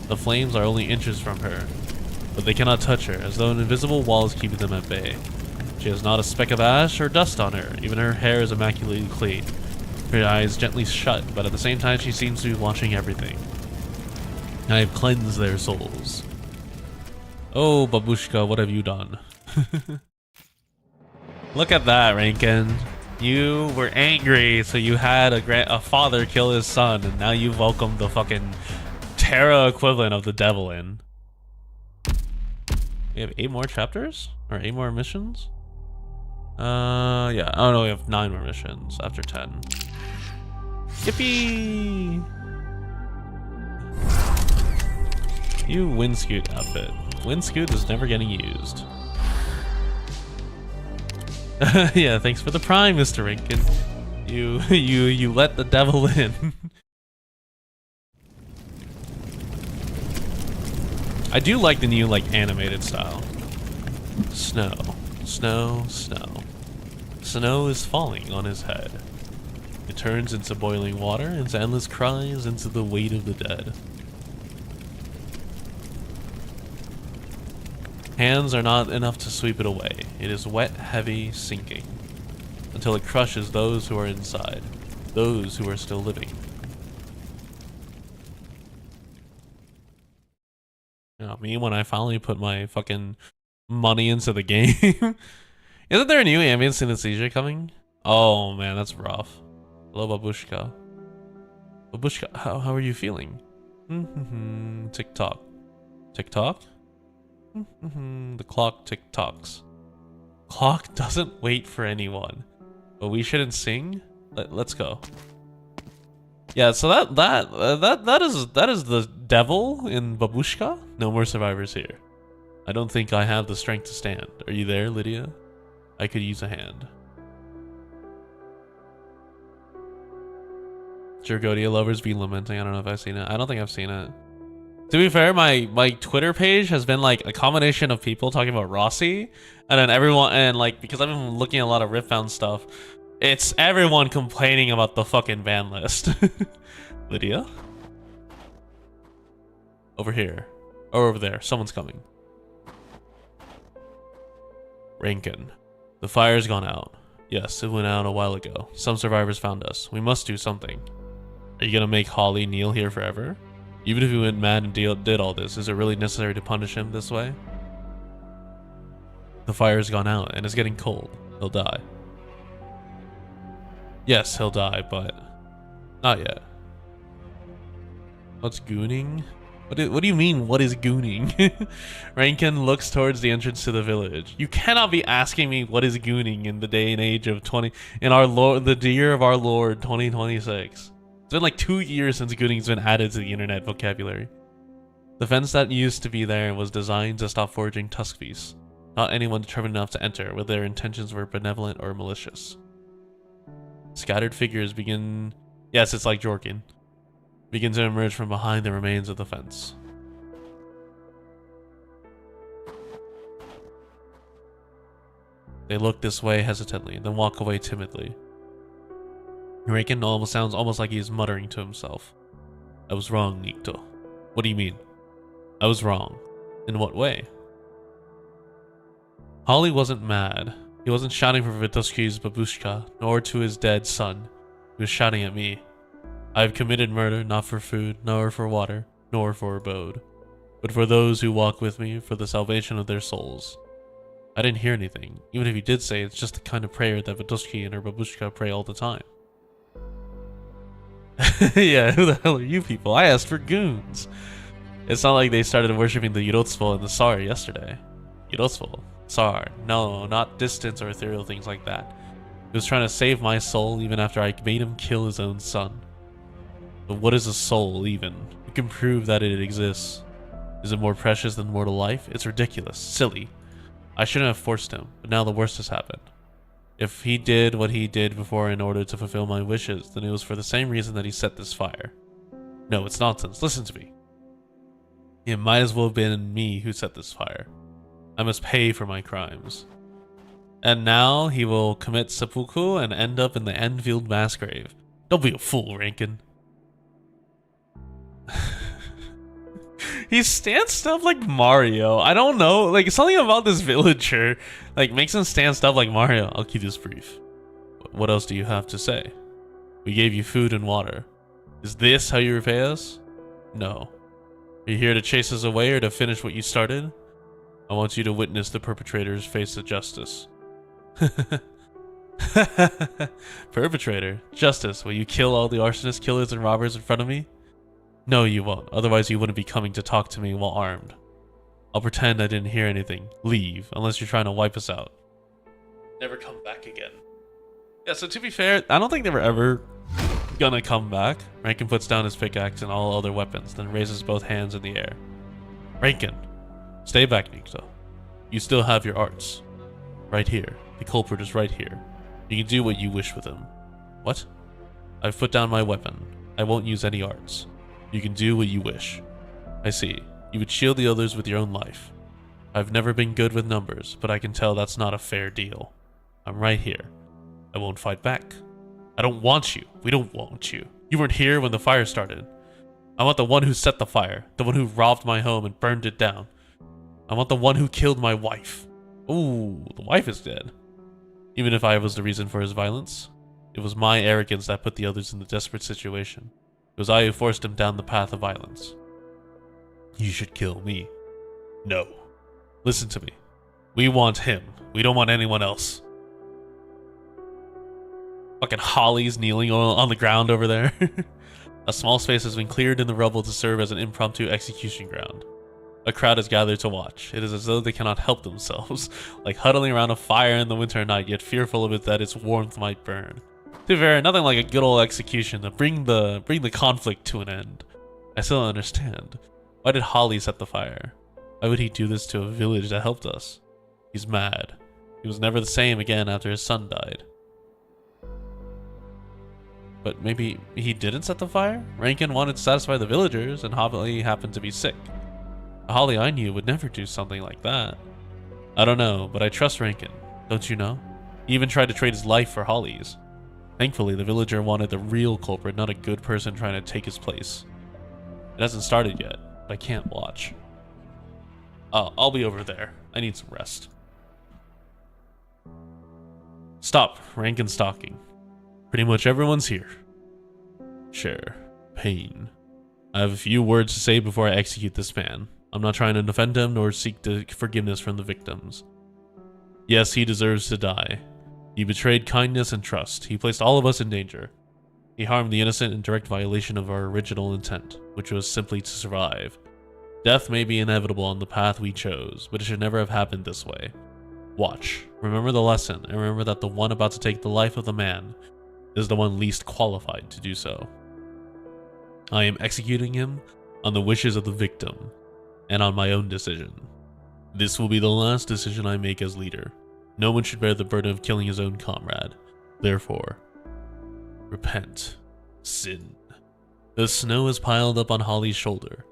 The flames are only inches from her, but they cannot touch her, as though an invisible wall is keeping them at bay. She has not a speck of ash or dust on her. Even her hair is immaculately clean. Her eyes gently shut, but at the same time she seems to be watching everything. I have cleansed their souls. Oh, Babushka, what have you done? Look at that, Rankin. You were angry, so you had a father kill his son, and now you've welcomed the fucking Terra equivalent of the devil in. We have 8 more chapters? Or 8 more missions? Yeah. Oh no, we have 9 more missions after 10. Yippee! You windscoot outfit. Windscoot is never getting used. Yeah, thanks for the prime, Mr. Rankin. You let the devil in. I do like the new, like, animated style. Snow. Snow, snow. Snow is falling on his head. It turns into boiling water, and endless cries into the weight of the dead. Hands are not enough to sweep it away. It is wet, heavy, sinking, until it crushes those who are inside, those who are still living. You know, me when I finally put my fucking money into the game. Isn't there a new ambient synesthesia coming? Oh man, that's rough. Hello, Babushka. Babushka, how are you feeling? Tick-tock. Tick-tock? The clock tick-tocks. Clock doesn't wait for anyone. But we shouldn't sing? Let's go. Yeah, so that is the devil in Babushka. No more survivors here. I don't think I have the strength to stand. Are you there, Lydia? I could use a hand. Jergodia lovers be lamenting. I don't know if I've seen it. I don't think I've seen it. To be fair, my Twitter page has been like a combination of people talking about Rossi, and then everyone, and like, because I've been looking at a lot of Riftbound stuff, it's everyone complaining about the fucking ban list. Lydia? Over here. Or over there. Someone's coming. Rankin. The fire's gone out. Yes, it went out a while ago. Some survivors found us. We must do something. Are you gonna make Holly kneel here forever? Even if he went mad and did all this, is it really necessary to punish him this way? The fire's gone out and it's getting cold. He'll die. Yes, he'll die, but not yet. What's gooning? What do you mean, what is gooning? Rankin looks towards the entrance to the village. You cannot be asking me what is gooning in the day and age of the year of our Lord 2026. It's been like 2 years since gooning's been added to the internet vocabulary. The fence that used to be there was designed to stop foraging tusk beasts. Not anyone determined enough to enter, whether their intentions were benevolent or malicious. Scattered figures begin... Yes, it's like Jorkin. Begin to emerge from behind the remains of the fence. They look this way hesitantly, then walk away timidly. Rankin sounds almost like he is muttering to himself. I was wrong, Nikto. What do you mean? I was wrong. In what way? Holly wasn't mad. He wasn't shouting for Vituski's babushka, nor to his dead son. He was shouting at me. I have committed murder, not for food, nor for water, nor for abode, but for those who walk with me, for the salvation of their souls. I didn't hear anything. Even if he did say, it's just the kind of prayer that Vituski and her babushka pray all the time. Yeah, who the hell are you people? I asked for goons. It's not like they started worshipping the Yurotsvo and the Tsar yesterday. Yurotsvo, Tsar, no, not distance or ethereal things like that. He was trying to save my soul even after I made him kill his own son. But what is a soul, even? Who can prove that it exists? Is it more precious than mortal life? It's ridiculous, silly. I shouldn't have forced him, but now the worst has happened. If he did what he did before in order to fulfill my wishes, then it was for the same reason that he set this fire. No, it's nonsense. Listen to me. It might as well have been me who set this fire. I must pay for my crimes. And now he will commit seppuku and end up in the Enfield mass grave. Don't be a fool, Rankin. He stands stuff like Mario. I don't know, like something about this villager like makes him stand stuff like Mario. I'll keep this brief. What else do you have to say? We gave you food and water. Is this how you repay us? No. Are you here to chase us away or to finish what you started? I want you to witness the perpetrators face the justice. Perpetrator? Justice? Will you kill all the arsonists, killers, and robbers in front of me? No, you won't. Otherwise, you wouldn't be coming to talk to me while armed. I'll pretend I didn't hear anything. Leave, unless you're trying to wipe us out. Never come back again. Yeah, so to be fair, I don't think they were ever gonna come back. Rankin puts down his pickaxe and all other weapons, then raises both hands in the air. Rankin, stay back, Nikto. You still have your arts. Right here. The culprit is right here. You can do what you wish with him. What? I've put down my weapon. I won't use any arts. You can do what you wish. I see. You would shield the others with your own life. I've never been good with numbers, but I can tell that's not a fair deal. I'm right here. I won't fight back. I don't want you. We don't want you. You weren't here when the fire started. I want the one who set the fire, the one who robbed my home and burned it down. I want the one who killed my wife. Ooh, the wife is dead. Even if I was the reason for his violence, it was my arrogance that put the others in the desperate situation. It was I who forced him down the path of violence. You should kill me. No. Listen to me. We want him. We don't want anyone else. Fucking Holly's kneeling on the ground over there. A small space has been cleared in the rubble to serve as an impromptu execution ground. A crowd is gathered to watch. It is as though they cannot help themselves, like huddling around a fire in the winter night, yet fearful of it that its warmth might burn. To be fair, nothing like a good old execution to bring the conflict to an end. I still don't understand. Why did Holly set the fire? Why would he do this to a village that helped us? He's mad. He was never the same again after his son died. But maybe he didn't set the fire? Rankin wanted to satisfy the villagers, and Holly happened to be sick. The Holly I knew would never do something like that. I don't know, but I trust Rankin. Don't you know? He even tried to trade his life for Holly's. Thankfully, the villager wanted the real culprit, not a good person trying to take his place. It hasn't started yet, but I can't watch. Oh, I'll be over there. I need some rest. Stop. Rankin's talking. Pretty much everyone's here. Share. Pain. I have a few words to say before I execute this man. I'm not trying to defend him nor seek forgiveness from the victims. Yes, he deserves to die. He betrayed kindness and trust. He placed all of us in danger. He harmed the innocent in direct violation of our original intent, which was simply to survive. Death may be inevitable on the path we chose, but it should never have happened this way. Watch. Remember the lesson, and remember that the one about to take the life of the man is the one least qualified to do so. I am executing him on the wishes of the victim, and on my own decision. This will be the last decision I make as leader. No one should bear the burden of killing his own comrade. Therefore, repent. Sin. The snow is piled up on Holly's shoulder.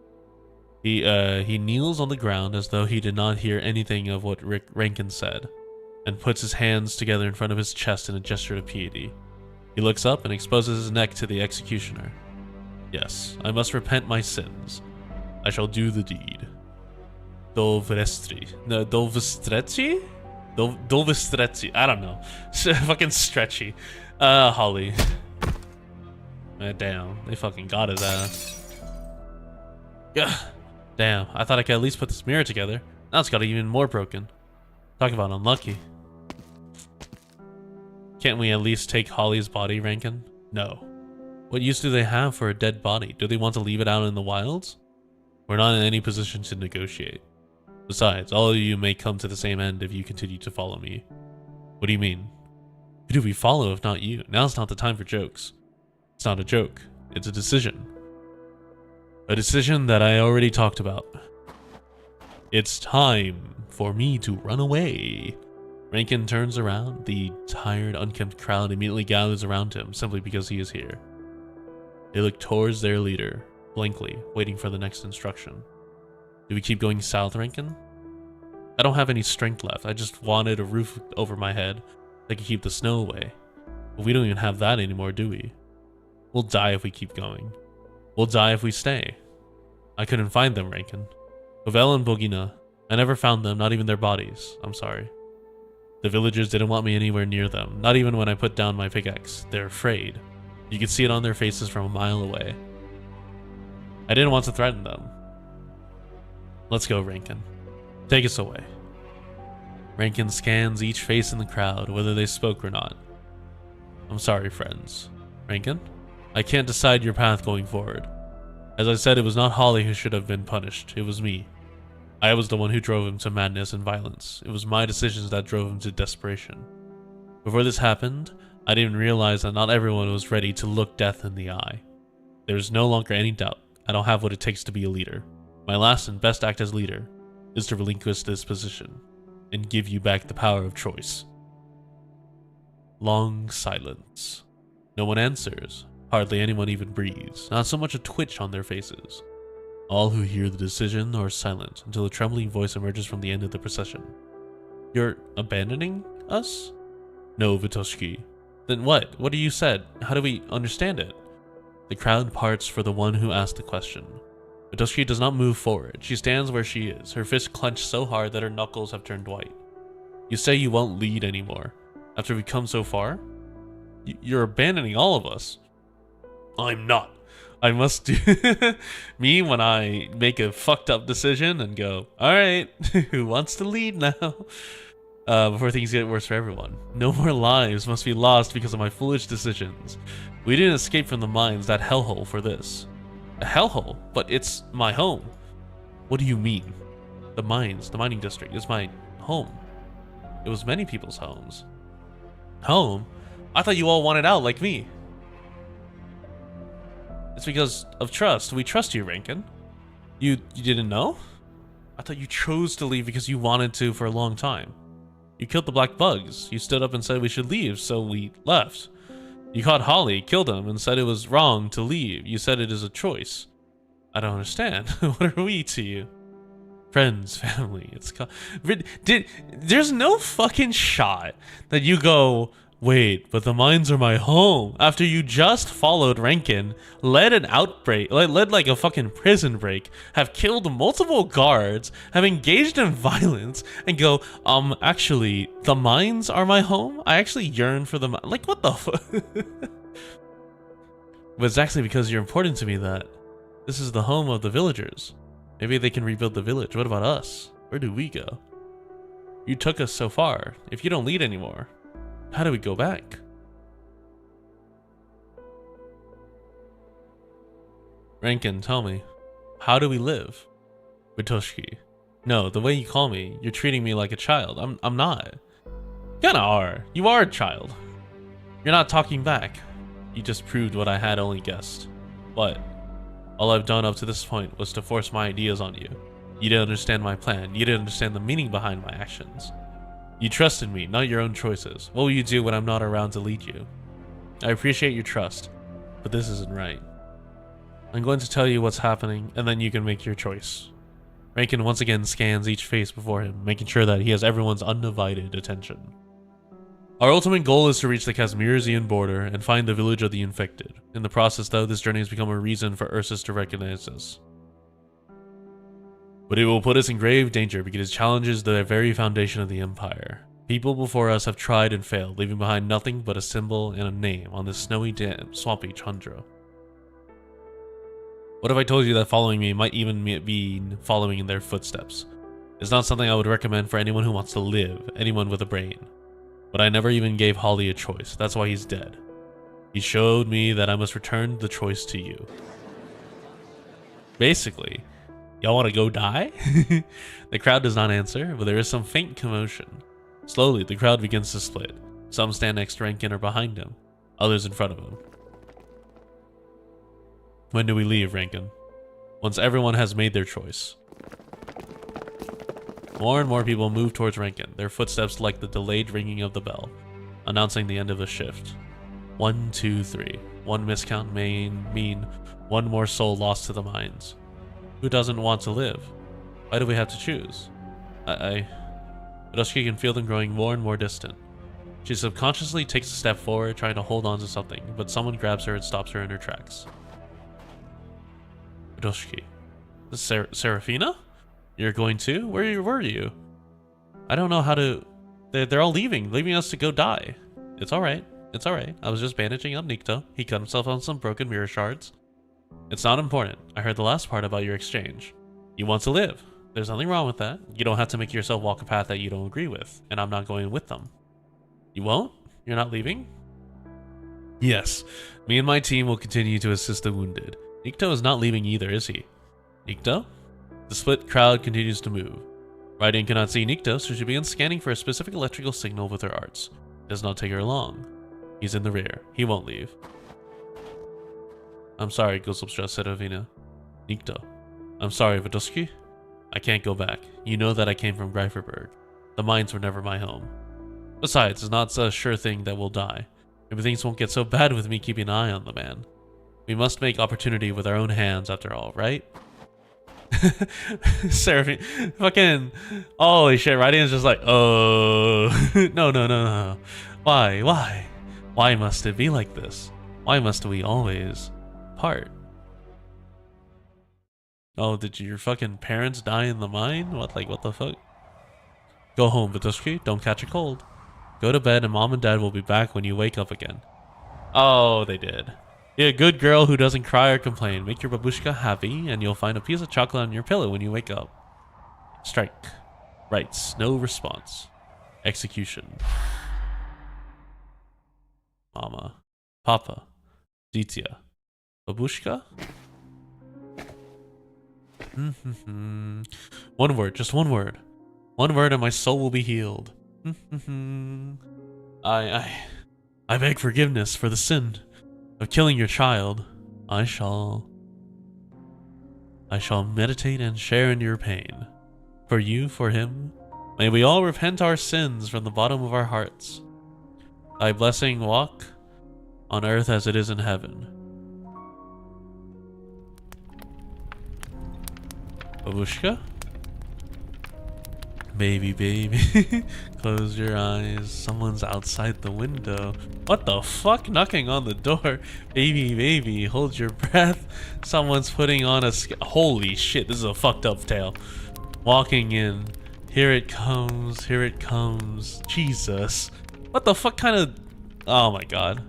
He kneels on the ground as though he did not hear anything of what Rankin said, and puts his hands together in front of his chest in a gesture of piety. He looks up and exposes his neck to the executioner. Yes, I must repent my sins. I shall do the deed. Dovestri. No, Dovestretchi? Dovestretchi. I don't know. Fucking stretchy. Holly. Damn, they fucking got his ass. Yeah. Damn, I thought I could at least put this mirror together. Now it's got even more broken. Talk about unlucky. Can't we at least take Holly's body, Rankin? No. What use do they have for a dead body? Do they want to leave it out in the wilds? We're not in any position to negotiate. Besides, all of you may come to the same end if you continue to follow me. What do you mean? Who do we follow if not you? Now's not the time for jokes. It's not a joke. It's a decision. A decision that I already talked about. It's time for me to run away. Rankin turns around. The tired, unkempt crowd immediately gathers around him simply because he is here. They look towards their leader, blankly, waiting for the next instruction. Do we keep going south, Rankin? I don't have any strength left. I just wanted a roof over my head that could keep the snow away. But we don't even have that anymore, do we? We'll die if we keep going. We'll die if we stay. I couldn't find them, Rankin. Ovel and Bogina, I never found them, not even their bodies. I'm sorry. The villagers didn't want me anywhere near them, not even when I put down my pickaxe. They're afraid. You could see it on their faces from a mile away. I didn't want to threaten them. Let's go, Rankin. Take us away. Rankin scans each face in the crowd, whether they spoke or not. I'm sorry, friends. Rankin? I can't decide your path going forward. As I said, it was not Holly who should have been punished. It was me. I was the one who drove him to madness and violence. It was my decisions that drove him to desperation. Before this happened, I didn't realize that not everyone was ready to look death in the eye. There is no longer any doubt. I don't have what it takes to be a leader. My last and best act as leader is to relinquish this position and give you back the power of choice. Long silence. No one answers. Hardly anyone even breathes, not so much a twitch on their faces. All who hear the decision are silent until a trembling voice emerges from the end of the procession. You're abandoning us? No, Vitoshki. Then what? What do you said? How do we understand it? The crowd parts for the one who asked the question. Vitoshki does not move forward. She stands where she is, her fist clenched so hard that her knuckles have turned white. You say you won't lead anymore. After we've come so far? You're abandoning all of us. I'm not. I must do me when I make a fucked up decision and go, alright, who wants to lead now? Before things get worse for everyone. No more lives must be lost because of my foolish decisions. We didn't escape from the mines, that hellhole, for this. A hellhole? But it's my home. What do you mean? The mines, the mining district, is my home. It was many people's homes. Home? I thought you all wanted out like me. It's because of trust. We trust you, Rankin. You didn't know? I thought you chose to leave because you wanted to for a long time. You killed the black bugs. You stood up and said we should leave, so we left. You caught Holly, killed him, and said it was wrong to leave. You said it is a choice. I don't understand. What are we to you? Friends, family. There's no fucking shot that you go, wait, but the mines are my home. After you just followed Rankin, led an outbreak, led like a fucking prison break, have killed multiple guards, have engaged in violence, and go, actually, the mines are my home? I actually yearn for them. Like, what the fuck? But it's actually because you're important to me that this is the home of the villagers. Maybe they can rebuild the village. What about us? Where do we go? You took us so far. If you don't lead anymore, how do we go back? Rankin, tell me. How do we live? Vitoshki. No, the way you call me, you're treating me like a child. I'm not. You kinda are. You are a child. You're not talking back. You just proved what I had only guessed. What? All I've done up to this point was to force my ideas on you. You didn't understand my plan. You didn't understand the meaning behind my actions. You trusted me, not your own choices. What will you do when I'm not around to lead you? I appreciate your trust, but this isn't right. I'm going to tell you what's happening, and then you can make your choice. Rankin once again scans each face before him, making sure that he has everyone's undivided attention. Our ultimate goal is to reach the Kazmirizian border and find the village of the infected. In the process, though, this journey has become a reason for Ursus to recognize us. But it will put us in grave danger because it challenges the very foundation of the Empire. People before us have tried and failed, leaving behind nothing but a symbol and a name on this snowy, damp, swampy tundra. What if I told you that following me might even mean following in their footsteps? It's not something I would recommend for anyone who wants to live, anyone with a brain. But I never even gave Holly a choice. That's why he's dead. He showed me that I must return the choice to you. Basically, y'all want to go die? The crowd does not answer, but there is some faint commotion. Slowly, the crowd begins to split. Some stand next to Rankin or behind him, others in front of him. When do we leave, Rankin? Once everyone has made their choice. More and more people move towards Rankin, their footsteps like the delayed ringing of the bell, announcing the end of the shift. 1, 2, 3. One miscount may mean one more soul lost to the mines. Who doesn't want to live? Why do we have to choose? Vitoshki can feel them growing more and more distant. She subconsciously takes a step forward, trying to hold on to something, but someone grabs her and stops her in her tracks. Vitoshki. Serafina? You're going to? Where were you? I don't know how to... They're all leaving us to go die. It's alright. It's alright. I was just bandaging up Nikto. He cut himself on some broken mirror shards. It's not important. I heard the last part about your exchange. You want to live. There's nothing wrong with that. You don't have to make yourself walk a path that you don't agree with, and I'm not going with them. You won't? You're not leaving? Yes. Me and my team will continue to assist the wounded. Nikto is not leaving either, is he? Nikto? The split crowd continues to move. Raiden cannot see Nikto, so she begins scanning for a specific electrical signal with her arts. It does not take her long. He's in the rear. He won't leave. I'm sorry, Guzlbstra, said Avina. Nikto. I'm sorry, Vitoshki. I can't go back. You know that I came from Greiferberg. The mines were never my home. Besides, it's not a sure thing that we'll die. Maybe things won't get so bad with me keeping an eye on the man. We must make opportunity with our own hands after all, right? Seraphine, fucking, holy shit, Radiant's just like, oh, no. Why must it be like this? Why must we always part? Oh, did your fucking parents die in the mine? What the fuck? Go home, Vitoshki, don't catch a cold. Go to bed and mom and dad will be back when you wake up again. Oh, they did. You're a good girl who doesn't cry or complain. Make your babushka happy, and you'll find a piece of chocolate on your pillow when you wake up. Strike. Rights. No response. Execution. Mama. Papa. Ditya. Babushka? One word. Just one word. One word and my soul will be healed. I beg forgiveness for the sin of killing your child. I shall meditate and share in your pain. For you, for him. May we all repent our sins from the bottom of our hearts. Thy blessing walk on earth as it is in heaven. Babushka? Baby, baby. Close your eyes. Someone's outside the window. What the fuck? Knocking on the door. Baby, baby, hold your breath. Someone's putting on a holy shit, this is a fucked up tale. Walking in. Here it comes. Here it comes. Jesus. What the fuck kind of... Oh my god.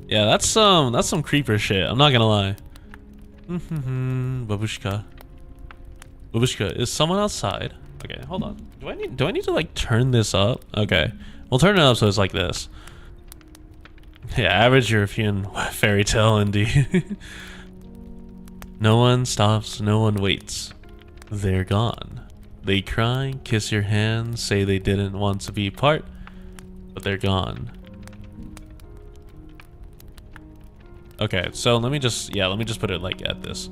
Yeah, that's some creeper shit. I'm not gonna lie. Babushka. Babushka, is someone outside? Okay, hold on. Do I need to like turn this up? Okay. We'll turn it up so it's like this. Yeah, average European fairy tale indeed. No one stops, no one waits. They're gone. They cry, kiss your hand, say they didn't want to be part, but they're gone. Okay, so let me just put it like at this.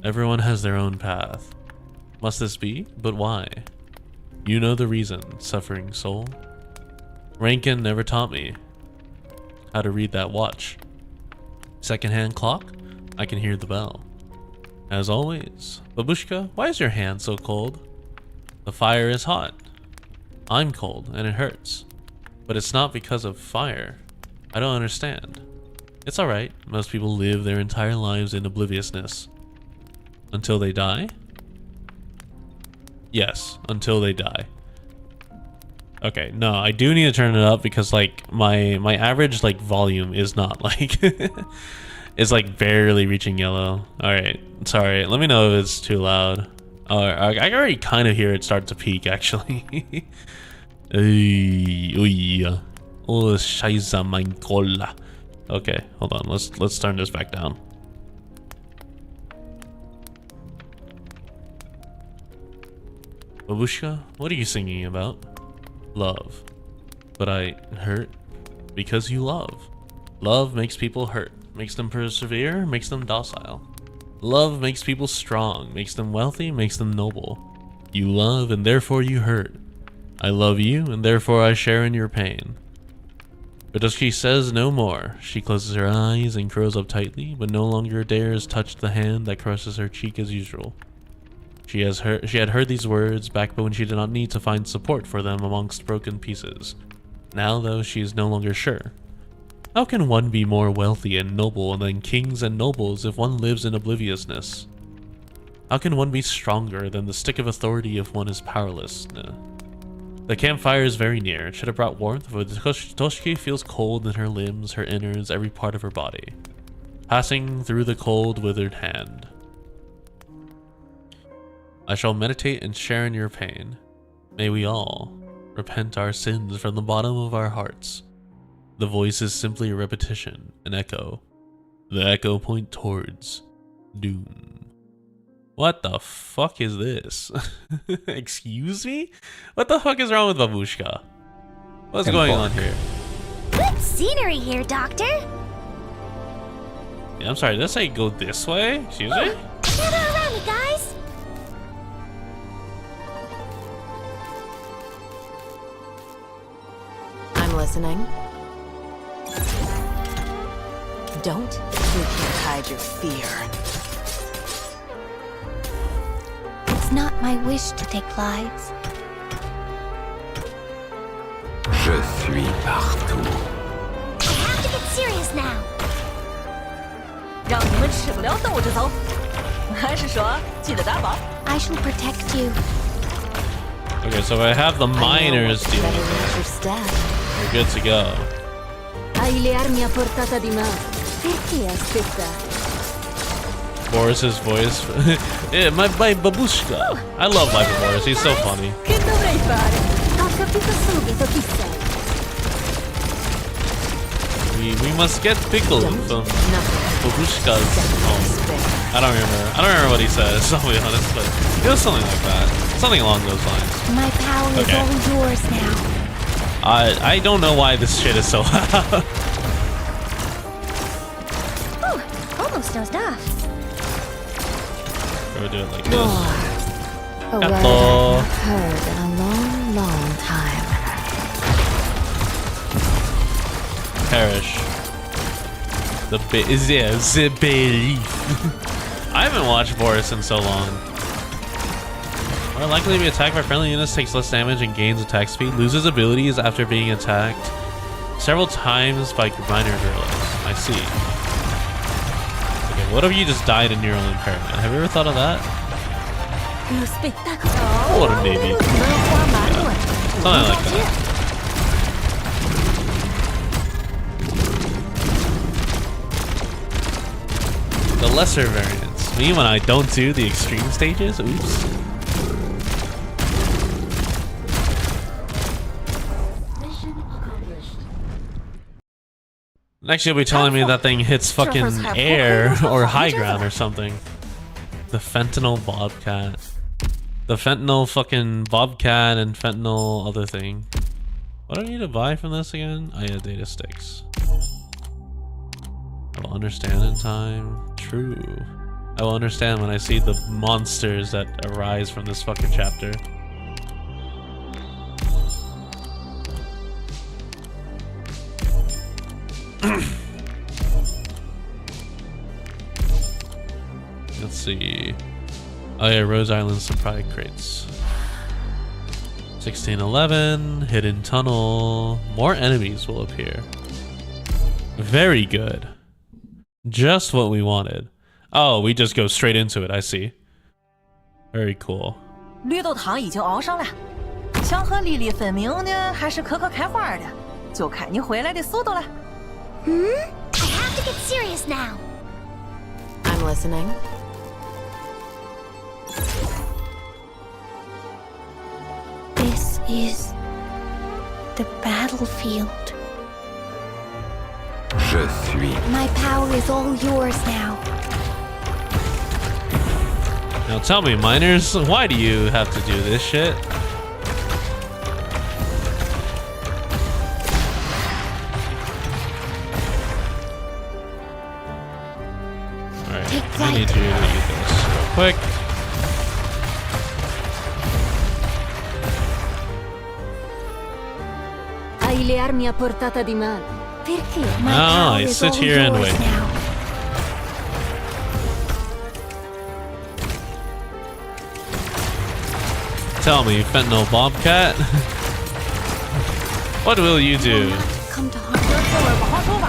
Everyone has their own path. Must this be? But why? You know the reason, suffering soul. Rankin never taught me how to read that watch. Secondhand clock? I can hear the bell. As always. Babushka, why is your hand so cold? The fire is hot. I'm cold and it hurts. But it's not because of fire. I don't understand. It's alright. Most people live their entire lives in obliviousness. Until they die? Yes, until they die. Okay, no, I do need to turn it up because like my average like volume is not like it's like barely reaching yellow. Alright, sorry. Let me know if it's too loud. I already kind of hear it start to peak actually. Oh, scheiße, mein Cola. Okay, hold on. Let's turn this back down. Babushka, what are you singing about? Love. But I hurt because you love. Love makes people hurt, makes them persevere, makes them docile. Love makes people strong, makes them wealthy, makes them noble. You love and therefore you hurt. I love you and therefore I share in your pain. But she says no more. She closes her eyes and curls up tightly, but no longer dares touch the hand that crosses her cheek as usual. She had heard these words back when she did not need to find support for them amongst broken pieces. Now, though, she is no longer sure. How can one be more wealthy and noble than kings and nobles if one lives in obliviousness? How can one be stronger than the stick of authority if one is powerless? The campfire is very near. It should have brought warmth, but Toshiki feels cold in her limbs, her innards, every part of her body. Passing through the cold, withered hand. I shall meditate and share in your pain. May we all repent our sins from the bottom of our hearts. The voice is simply a repetition, an echo. The echo point towards doom. What the fuck is this? Excuse me? What the fuck is wrong with Babushka? What's going on here? Good scenery here, Doctor. Yeah, I'm sorry, did I say go this way? Excuse me? Gather around me, guys. I'm listening. Don't you can't hide your fear. It's not my wish to take lives. Je suis partout. I have to get serious now. 让你们吃不了兜着走，还是说记得打包？ I shall protect you. Okay, so I have the miners deal Better with watch your it. step. We're good to go. Hai le armi a portata di mano. Perché aspettare? Boris's voice. Yeah, my Babushka. I love Life of Boris. He's so funny. Che dovrei fare? Ho capito subito chi sei. We must get pickled from Babushka's home. I don't remember what he says, I'll be honest, but it was something like that. Something along those lines. My power is Okay. all yours now. I don't know why this shit is so loud. Whew, almost dozed off. Or we do it like War. this. A word I've not heard in a long, long time. Perish. The belief. I haven't watched Boris in so long. More likely to be attacked by friendly units, takes less damage and gains attack speed. Loses abilities after being attacked several times by minor gorillas. I see. Okay, what if you just died in neural impairment? Have you ever thought of that? Or maybe. Yeah. Something like that. The lesser variants. Me when I don't do the extreme stages? Oops. Mission accomplished. Next you'll be telling me that thing hits fucking air or high ground or something. The fentanyl bobcat. The fentanyl fucking bobcat and fentanyl other thing. What do I need to buy from this again? Oh yeah, data sticks. I will understand in time. True. I will understand when I see the monsters that arise from this fucking chapter. Let's see. Oh yeah, Rose Island supply crates. 1611, hidden tunnel. More enemies will appear. Very good. Just what we wanted. Oh, we just go straight into it, I see. Very cool. 绿豆汤已经熬上了，想和莉莉分明呢，还是可可开花的，就看你回来的速度了。I have to get serious now. I'm listening. This is the battlefield. Je suis. My power is all yours now. Now tell me, miners, why do you have to do this shit? Alright, I need you to do this real quick. Hai le armi a portata di mano. Perché? My Ah, power you is sit all here and yours wait. now. Tell me, fentanyl bobcat, what will you do? Come to harm. 这会儿不好说吧？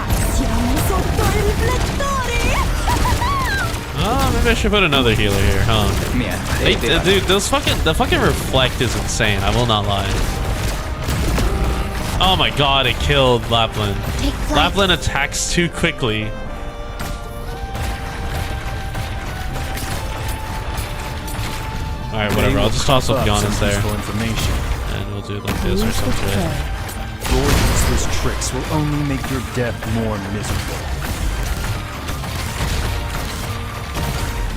Oh, maybe I should put another healer here, huh? Dude, the fucking reflect is insane. I will not lie. Oh my god, it killed Lapland. Take flight. Lapland attacks too quickly. Alright, whatever. I'll just toss up Giannis there. Information. And we'll do it like this or some shit. Your useless tricks will only make your death more miserable.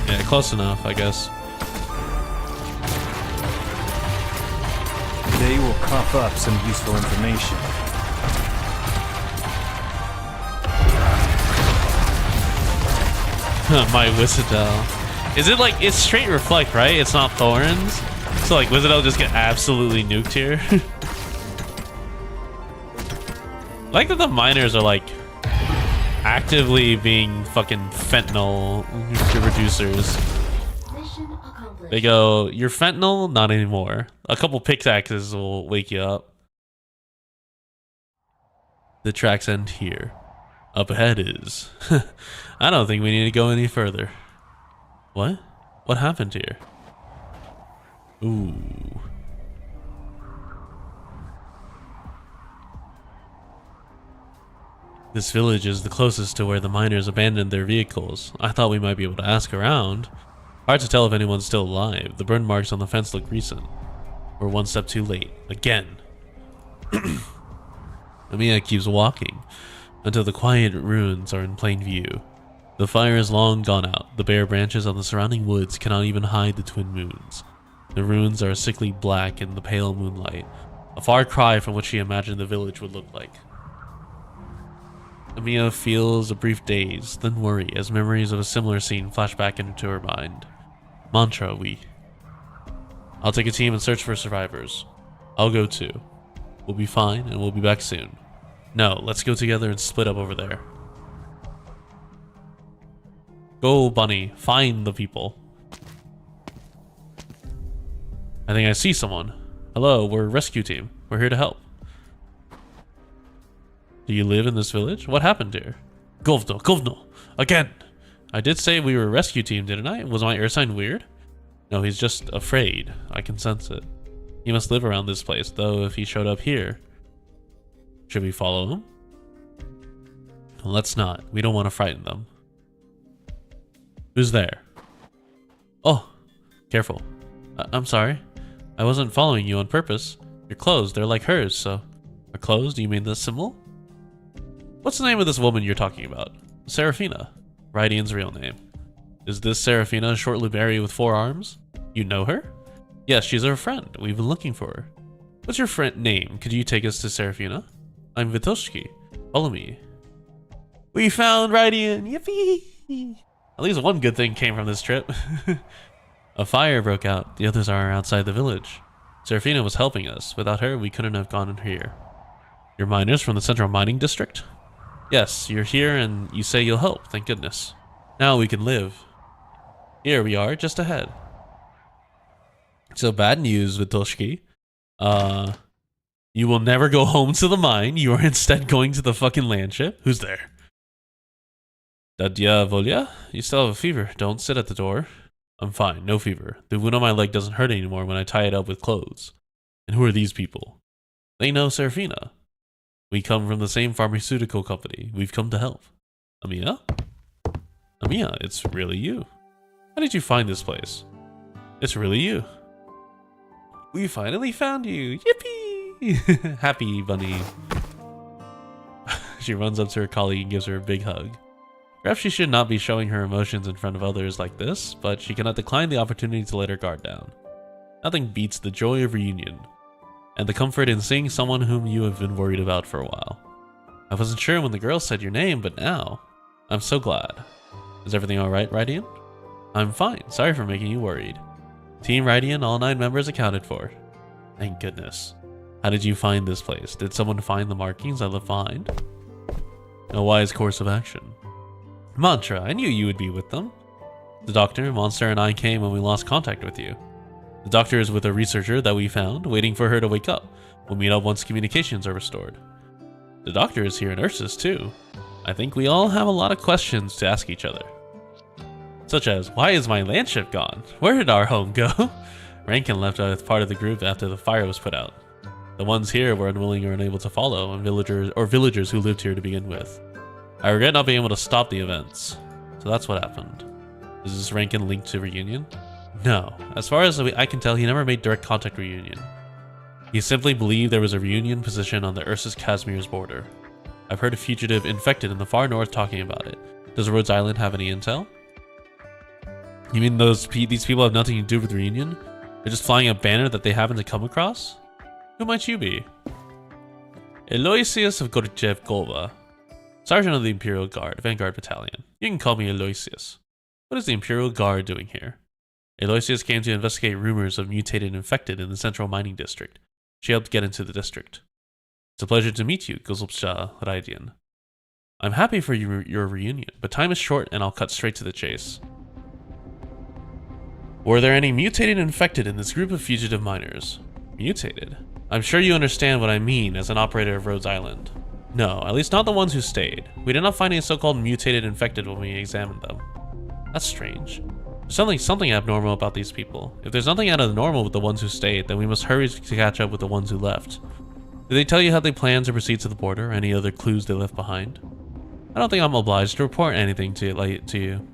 Yeah, close enough, I guess. They will cough up some useful information. My Wizardel. Is it like, it's straight reflect, right? It's not thorns? So like Wizardel just get absolutely nuked here? I like that the miners are like actively being fucking fentanyl reducers. Mission accomplished. They go, you're fentanyl? Not anymore. A couple pickaxes will wake you up. The tracks end here. Up ahead is... I don't think we need to go any further. What? What happened here? Ooh. This village is the closest to where the miners abandoned their vehicles. I thought we might be able to ask around. Hard to tell if anyone's still alive. The burn marks on the fence look recent. We're one step too late. Again. Amiya keeps walking until the quiet ruins are in plain view. The fire is long gone out. The bare branches on the surrounding woods cannot even hide the twin moons. The ruins are a sickly black in the pale moonlight. A far cry from what she imagined the village would look like. Amiya feels a brief daze, then worry as memories of a similar scene flash back into her mind. Mantra, we. I'll take a team and search for survivors. I'll go too. We'll be fine and we'll be back soon. No, let's go together and split up over there. Go, Bunny. Find the people. I think I see someone. Hello, we're a rescue team. We're here to help. Do you live in this village? What happened here? Govno. Again! I did say we were a rescue team, didn't I? Was my air sign weird? No, he's just afraid. I can sense it. He must live around this place, though if he showed up here. Should we follow him? Let's not. We don't want to frighten them. Who's there? Oh, careful. I'm sorry. I wasn't following you on purpose. Your clothes, they're like hers, so... Her clothes? Do you mean the symbol? What's the name of this woman you're talking about? Seraphina. Rydian's real name. Is this Seraphina a short Liberi with 4 arms? You know her? Yes, she's our friend. We've been looking for her. What's your friend name? Could you take us to Seraphina? I'm Vitoshki. Follow me. We found Rydian! Yippee! At least one good thing came from this trip. A fire broke out. The others are outside the village. Seraphina was helping us. Without her, we couldn't have gone in here. You're miners from the Central Mining District? Yes, you're here and you say you'll help. Thank goodness. Now we can live. Here we are, just ahead. So bad news, Vitoshki. You will never go home to the mine. You are instead going to the fucking land ship. Who's there? Dadya Volya? You still have a fever. Don't sit at the door. I'm fine, no fever. The wound on my leg doesn't hurt anymore when I tie it up with clothes. And who are these people? They know Seraphina. We come from the same pharmaceutical company. We've come to help. Amiya? Amiya, it's really you. How did you find this place? It's really you. We finally found you. Yippee! Happy bunny. She runs up to her colleague and gives her a big hug. Perhaps she should not be showing her emotions in front of others like this, but she cannot decline the opportunity to let her guard down. Nothing beats the joy of reunion, and the comfort in seeing someone whom you have been worried about for a while. I wasn't sure when the girl said your name, but now, I'm so glad. Is everything alright, Rydian? I'm fine, sorry for making you worried. Team Rydian, all 9 members accounted for. Thank goodness. How did you find this place? Did someone find the markings I left behind? A wise course of action. Mantra, I knew you would be with them. The doctor, Monster, and I came when we lost contact with you. The doctor is with a researcher that we found, waiting for her to wake up. We'll meet up once communications are restored. The doctor is here in Ursus too. I think we all have a lot of questions to ask each other. Such as, why is my landship gone? Where did our home go? Rankin left as part of the group after the fire was put out. The ones here were unwilling or unable to follow, and villagers who lived here to begin with. I regret not being able to stop the events. So that's what happened. Is this Rankin linked to Reunion? No. As far as I can tell, he never made direct contact with Reunion. He simply believed there was a Reunion position on the Ursus Casimir's border. I've heard a fugitive infected in the far north talking about it. Does Rhodes Island have any intel? You mean these people have nothing to do with Reunion? They're just flying a banner that they happen to come across? Who might you be? Aloysius of Gorchevkova, Sergeant of the Imperial Guard, Vanguard Battalion. You can call me Aloysius. What is the Imperial Guard doing here? Aloysius came to investigate rumors of mutated infected in the Central Mining District. She helped get into the district. It's a pleasure to meet you, Gozlpsha Rydian. I'm happy for your reunion, but time is short and I'll cut straight to the chase. Were there any mutated infected in this group of fugitive miners? Mutated? I'm sure you understand what I mean as an operator of Rhodes Island. No, at least not the ones who stayed. We did not find any so-called mutated infected when we examined them. That's strange. There's something abnormal about these people. If there's nothing out of the normal with the ones who stayed, then we must hurry to catch up with the ones who left. Did they tell you how they plan to proceed to the border, or any other clues they left behind? I don't think I'm obliged to report anything to you.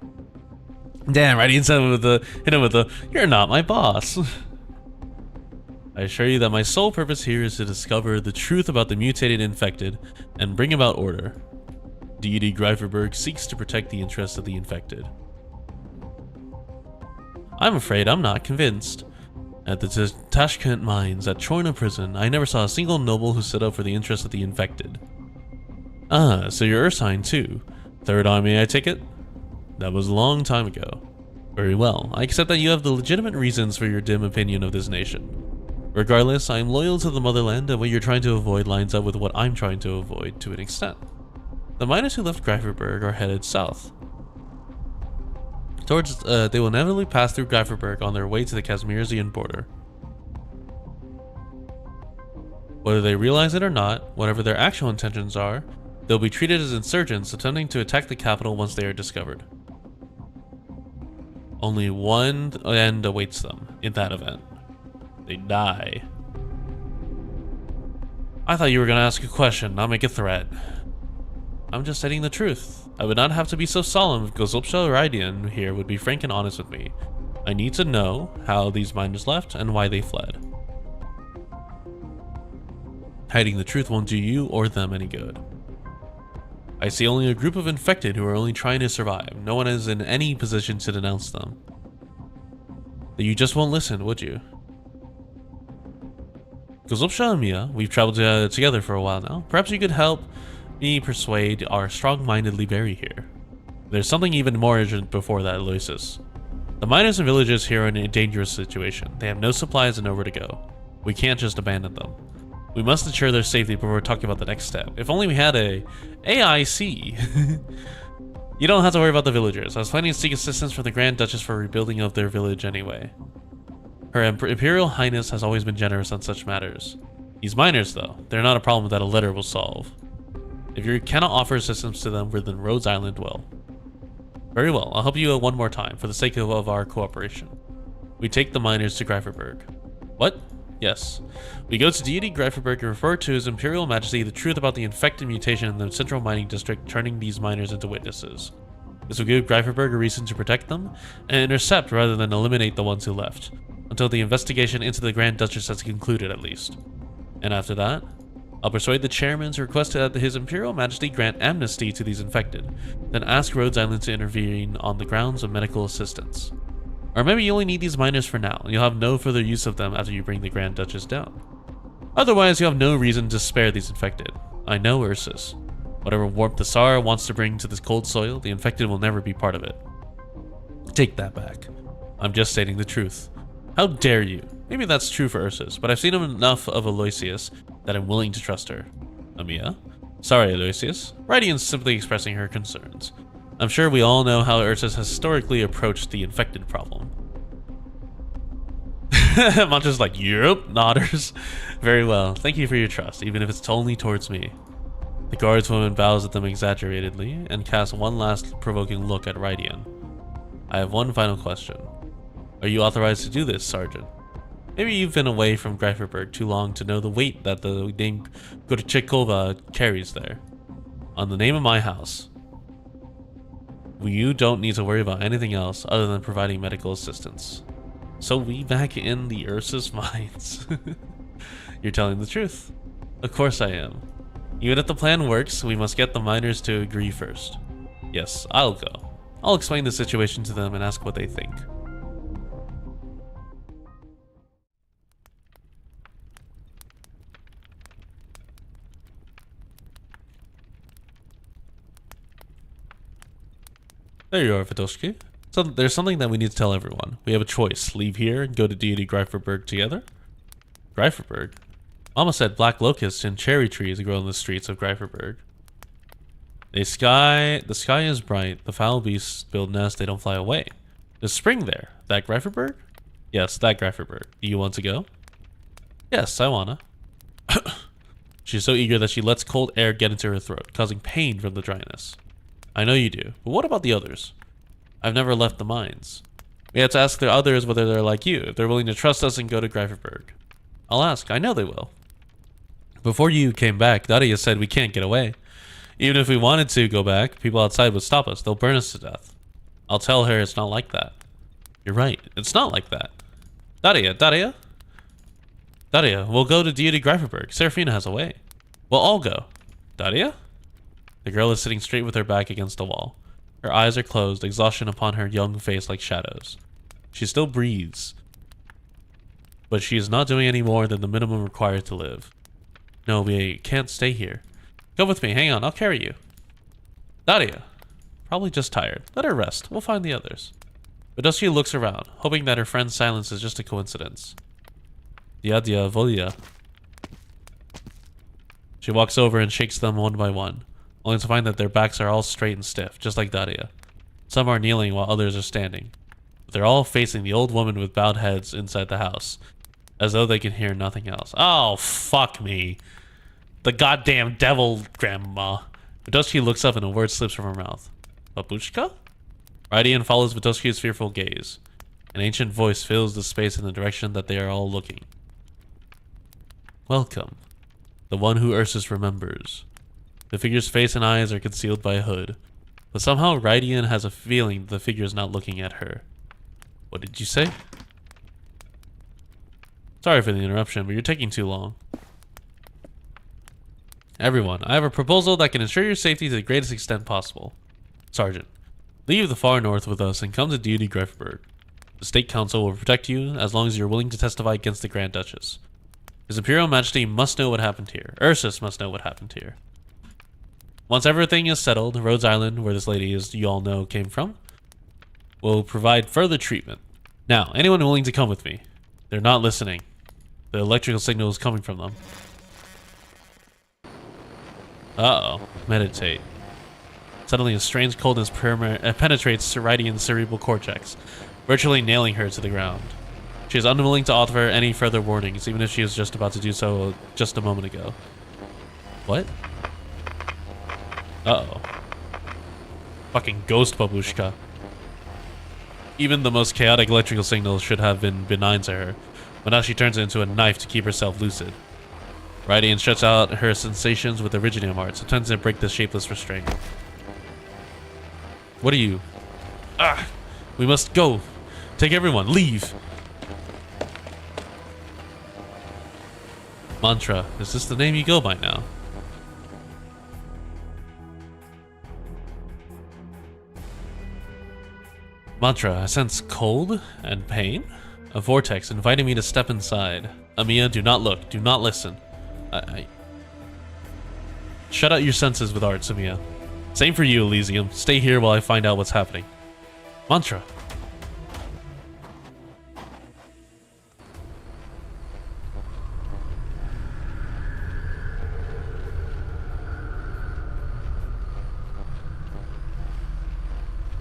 Damn, right? He hit him with the, you're not my boss. I assure you that my sole purpose here is to discover the truth about the mutated infected and bring about order. Deity Greiferberg seeks to protect the interests of the infected. I'm afraid I'm not convinced. At the Tashkent mines at Chorna prison, I never saw a single noble who stood up for the interests of the infected. Ah, so you're Ursine too. Third Army, I take it? That was a long time ago. Very well. I accept that you have the legitimate reasons for your dim opinion of this nation. Regardless, I am loyal to the motherland, and what you're trying to avoid lines up with what I'm trying to avoid to an extent. The miners who left Greiferberg are headed south. They will inevitably pass through Greiferberg on their way to the Kazmirzian border. Whether they realize it or not, whatever their actual intentions are, they'll be treated as insurgents attempting to attack the capital once they are discovered. Only one end awaits them in that event. They die. I thought you were gonna ask a question, not make a threat. I'm just stating the truth. I would not have to be so solemn if Gozulpsha or Idian here would be frank and honest with me. I need to know how these miners left and why they fled. Hiding the truth won't do you or them any good. I see only a group of infected who are only trying to survive. No one is in any position to denounce them. That you just won't listen, would you? Gozulpsha and Mia, we've traveled together for a while now. Perhaps you could help me persuade our strong-minded Liberi here. There's something even more urgent before that, Aloysius. The miners and villagers here are in a dangerous situation. They have no supplies and nowhere to go. We can't just abandon them. We must ensure their safety before talking about the next step. If only we had a AIC. You don't have to worry about the villagers. I was planning to seek assistance from the Grand Duchess for rebuilding of their village anyway. Her Imperial Highness has always been generous on such matters. These miners, though, they're not a problem that a letter will solve. If you cannot offer assistance to them, then Rhodes Island will. Very well, I'll help you one more time, for the sake of our cooperation. We take the miners to Greiferberg. What? Yes. We go to Deity Greiferberg and refer to His Imperial Majesty the truth about the infected mutation in the Central Mining District, turning these miners into witnesses. This will give Greiferberg a reason to protect them, and intercept rather than eliminate the ones who left, until the investigation into the Grand Duchess has concluded at least. And after that, I'll persuade the chairman to request that His Imperial Majesty grant amnesty to these infected, then ask Rhodes Island to intervene on the grounds of medical assistance. Or maybe you only need these miners for now, and you'll have no further use of them after you bring the Grand Duchess down. Otherwise, you have no reason to spare these infected. I know Ursus. Whatever warmth the Tsar wants to bring to this cold soil, the infected will never be part of it. Take that back. I'm just stating the truth. How dare you? Maybe that's true for Ursus, but I've seen enough of Aloysius that I'm willing to trust her. Amia? Sorry, Aloysius. Radian's simply expressing her concerns. I'm sure we all know how Ursus has historically approached the infected problem. Mantra's like, Europe, nodders. Very well. Thank you for your trust, even if it's only towards me. The guardswoman bows at them exaggeratedly and casts one last provoking look at Radian. I have one final question. Are you authorized to do this, Sergeant? Maybe you've been away from Greiferberg too long to know the weight that the name Gorchikova carries there. On the name of my house. You don't need to worry about anything else other than providing medical assistance. So we back in the Ursus mines. You're telling the truth. Of course I am. Even if the plan works, we must get the miners to agree first. Yes, I'll go. I'll explain the situation to them and ask what they think. There you are, Vitoshki. So there's something that we need to tell everyone. We have a choice. Leave here and go to Deity Greiferberg together? Greiferberg? Mama said black locusts and cherry trees grow in the streets of Greiferberg. The sky is bright. The foul beasts build nests, they don't fly away. There's spring there. That Greiferberg? Yes, that Greiferberg. Do you want to go? Yes, I wanna. She's so eager that she lets cold air get into her throat, causing pain from the dryness. I know you do, but what about the others? I've never left the mines. We have to ask the others whether they're like you, if they're willing to trust us and go to Greiferberg. I'll ask, I know they will. Before you came back, Daria said we can't get away. Even if we wanted to go back, people outside would stop us. They'll burn us to death. I'll tell her it's not like that. You're right, it's not like that. Daria, we'll go to Deity Greiferberg. Seraphina has a way. We'll all go. Daria? The girl is sitting straight with her back against the wall. Her eyes are closed, exhaustion upon her young face like shadows. She still breathes, but she is not doing any more than the minimum required to live. No, we can't stay here. Come with me, hang on, I'll carry you. Daria. Probably just tired. Let her rest. We'll find the others. Vitoshki looks around, hoping that her friend's silence is just a coincidence. Dia volia. She walks over and shakes them one by one, only to find that their backs are all straight and stiff, just like Daria. Some are kneeling while others are standing. But they're all facing the old woman with bowed heads inside the house, as though they can hear nothing else. Oh, fuck me. The goddamn devil grandma. Vitoshki looks up and a word slips from her mouth. Babushka? Rydian follows Vitoshki's fearful gaze. An ancient voice fills the space in the direction that they are all looking. Welcome. The one who Ursus remembers. The figure's face and eyes are concealed by a hood, but somehow Rydian has a feeling the figure is not looking at her. What did you say? Sorry for the interruption, but you're taking too long. Everyone, I have a proposal that can ensure your safety to the greatest extent possible. Sergeant, leave the far north with us and come to duty Greifberg. The State Council will protect you as long as you're willing to testify against the Grand Duchess. His Imperial Majesty must know what happened here. Ursus must know what happened here. Once everything is settled, Rhodes Island, where this lady, as you all know, came from, will provide further treatment. Now, anyone willing to come with me? They're not listening. The electrical signal is coming from them. Uh-oh. Meditate. Suddenly a strange coldness penetrates Rydian's cerebral cortex, virtually nailing her to the ground. She is unwilling to offer any further warnings, even if she was just about to do so just a moment ago. What? Uh-oh. Fucking ghost babushka. Even the most chaotic electrical signals should have been benign to her, but now she turns it into a knife to keep herself lucid. Rydian shuts out her sensations with Iridium arts, attempting to break the shapeless restraint. What are you? Ah! We must go! Take everyone, leave! Mantra, is this the name you go by now? Mantra, I sense cold and pain. A vortex inviting me to step inside. Amiya, do not look, do not listen. Shut out your senses with arts, Amiya. Same for you, Elysium. Stay here while I find out what's happening. Mantra.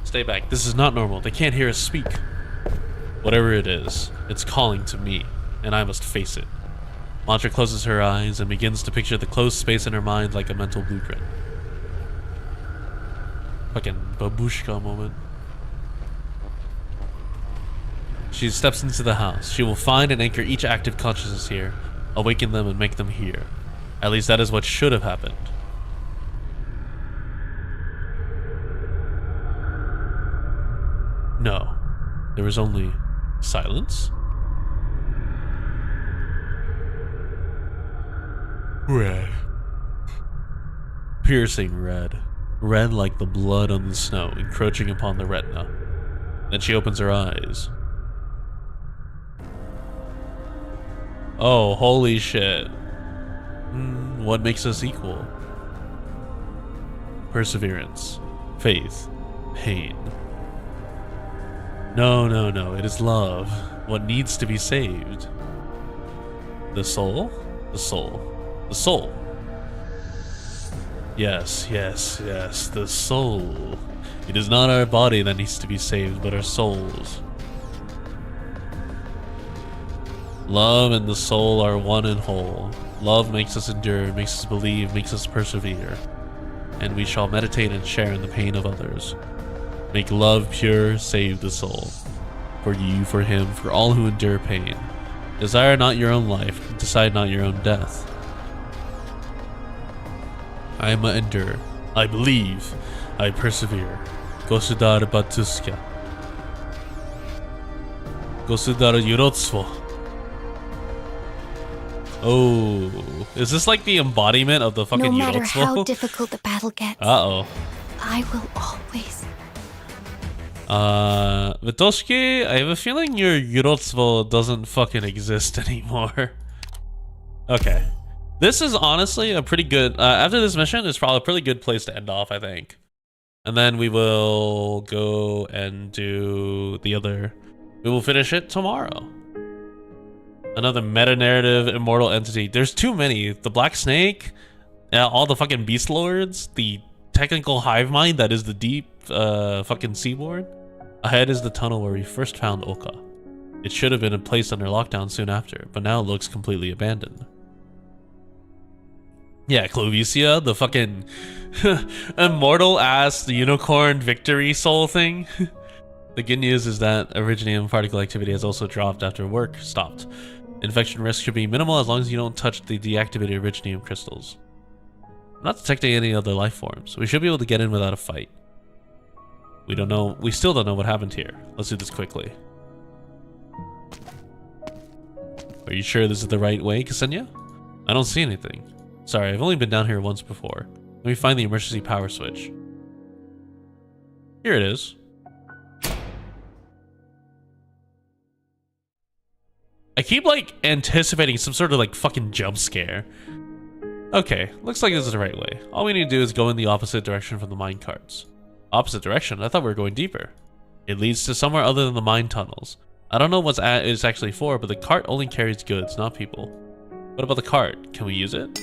Stay back. This is not normal. They can't hear us speak. Whatever it is, it's calling to me, and I must face it. Mantra closes her eyes and begins to picture the closed space in her mind like a mental blueprint. Fucking babushka moment. She steps into the house. She will find and anchor each active consciousness here, awaken them and make them hear. At least that is what should have happened. No. There was only silence? Red. Piercing red. Red like the blood on the snow, encroaching upon the retina. Then she opens her eyes. Oh, holy shit. What makes us equal? Perseverance. Faith. Pain. No, no, no. It is love. What needs to be saved? The soul? The soul. The soul. Yes, yes, yes. The soul. It is not our body that needs to be saved, but our souls. Love and the soul are one and whole. Love makes us endure, makes us believe, makes us persevere. And we shall meditate and share in the pain of others. Make love pure, save the soul. For you, for him, for all who endure pain. Desire not your own life, decide not your own death. I am endure. I believe. I persevere. Gosudar Batuska. Gosudar Yurotsvo. Oh, is this like the embodiment of the fucking No matter Yurotsvo? how difficult the battle gets, Uh-oh. I will always. Vitoshki, I have a feeling your Yurotsvo doesn't fucking exist anymore. Okay. This is honestly a pretty good, after this mission, it's probably a pretty good place to end off, I think. And then we will go and do the other. We will finish it tomorrow. Another meta-narrative immortal entity. There's too many. The Black Snake, all the fucking Beast Lords, the technical hive mind that is the deep fucking seaboard. Ahead is the tunnel where we first found Oka. It should have been placed under lockdown soon after, but now it looks completely abandoned. Yeah, Clovicia, the fucking immortal ass unicorn victory soul thing. The good news is that Originium particle activity has also dropped after work stopped. Infection risk should be minimal as long as you don't touch the deactivated Originium crystals. I'm not detecting any other life forms. We should be able to get in without a fight. We still don't know what happened here. Let's do this quickly. Are you sure this is the right way, Ksenia? I don't see anything. Sorry, I've only been down here once before. Let me find the emergency power switch. Here it is. I keep like anticipating some sort of like fucking jump scare. Okay, looks like this is the right way. All we need to do is go in the opposite direction from the mine carts. Opposite direction? I thought we were going deeper. It leads to somewhere other than the mine tunnels. I don't know what it's actually for, but the cart only carries goods, not people. What about the cart? Can we use it?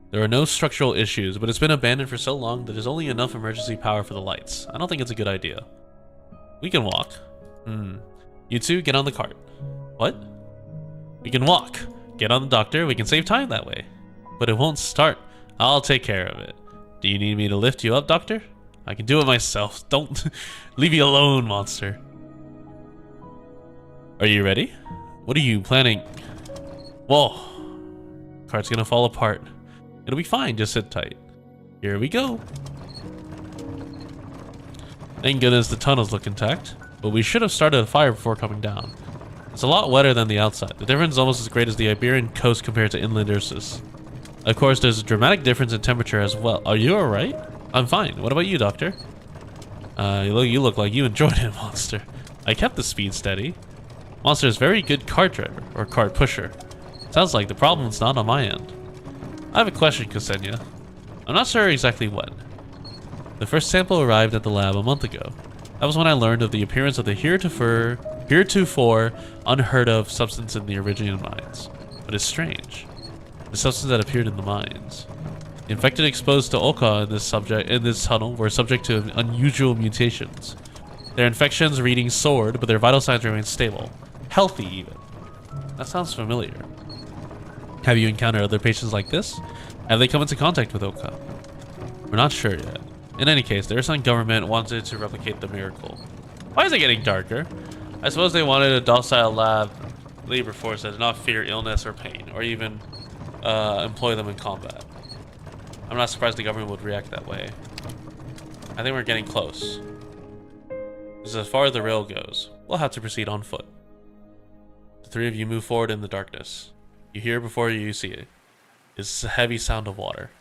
There are no structural issues, but it's been abandoned for so long that there's only enough emergency power for the lights. I don't think it's a good idea. We can walk. You two, get on the cart. What? We can walk. Get on the doctor, we can save time that way. But it won't start. I'll take care of it. Do you need me to lift you up, doctor? I can do it myself. Don't leave me alone, monster. Are you ready? What are you planning? Whoa. Cart's gonna fall apart. It'll be fine, just sit tight. Here we go. Thank goodness the tunnels look intact, but we should have started a fire before coming down. It's a lot wetter than the outside. The difference is almost as great as the Iberian coast compared to inland Ursus. Of course, there's a dramatic difference in temperature as well. Are you alright? I'm fine. What about you, doctor? You look like you enjoyed it, monster. I kept the speed steady. Monster is very good cart driver, or cart pusher. Sounds like the problem's not on my end. I have a question, Ksenia. I'm not sure exactly when. The first sample arrived at the lab a month ago. That was when I learned of the appearance of the heretofore unheard of substance in the Originian mines. But it's strange. The substance that appeared in the mines. The infected exposed to Oka in this tunnel were subject to unusual mutations. Their infections readings soared, but their vital signs remained stable. Healthy, even. That sounds familiar. Have you encountered other patients like this? Have they come into contact with Oka? We're not sure yet. In any case, the Ursan government wanted to replicate the miracle. Why is it getting darker? I suppose they wanted a docile labor force that did not fear illness or pain, or even employ them in combat. I'm not surprised the government would react that way. I think we're getting close. This is as far as the rail goes. We'll have to proceed on foot. The three of you move forward in the darkness. You hear before you see it. It's a heavy sound of water.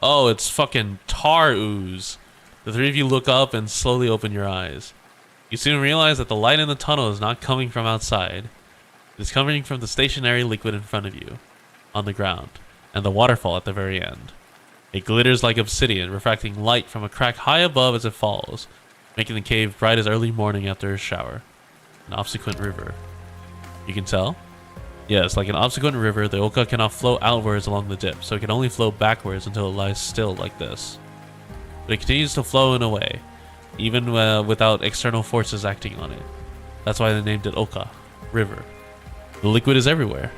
Oh, it's fucking tar ooze. The three of you look up and slowly open your eyes. You soon realize that the light in the tunnel is not coming from outside. It is coming from the stationary liquid in front of you, on the ground, and the waterfall at the very end. It glitters like obsidian, refracting light from a crack high above as it falls, making the cave bright as early morning after a shower. An obsequent river. You can tell? Yes, like an obsequent river, the Oka cannot flow outwards along the dip, so it can only flow backwards until it lies still like this. But it continues to flow in a way, even without external forces acting on it. That's why they named it Oka, river. The liquid is everywhere.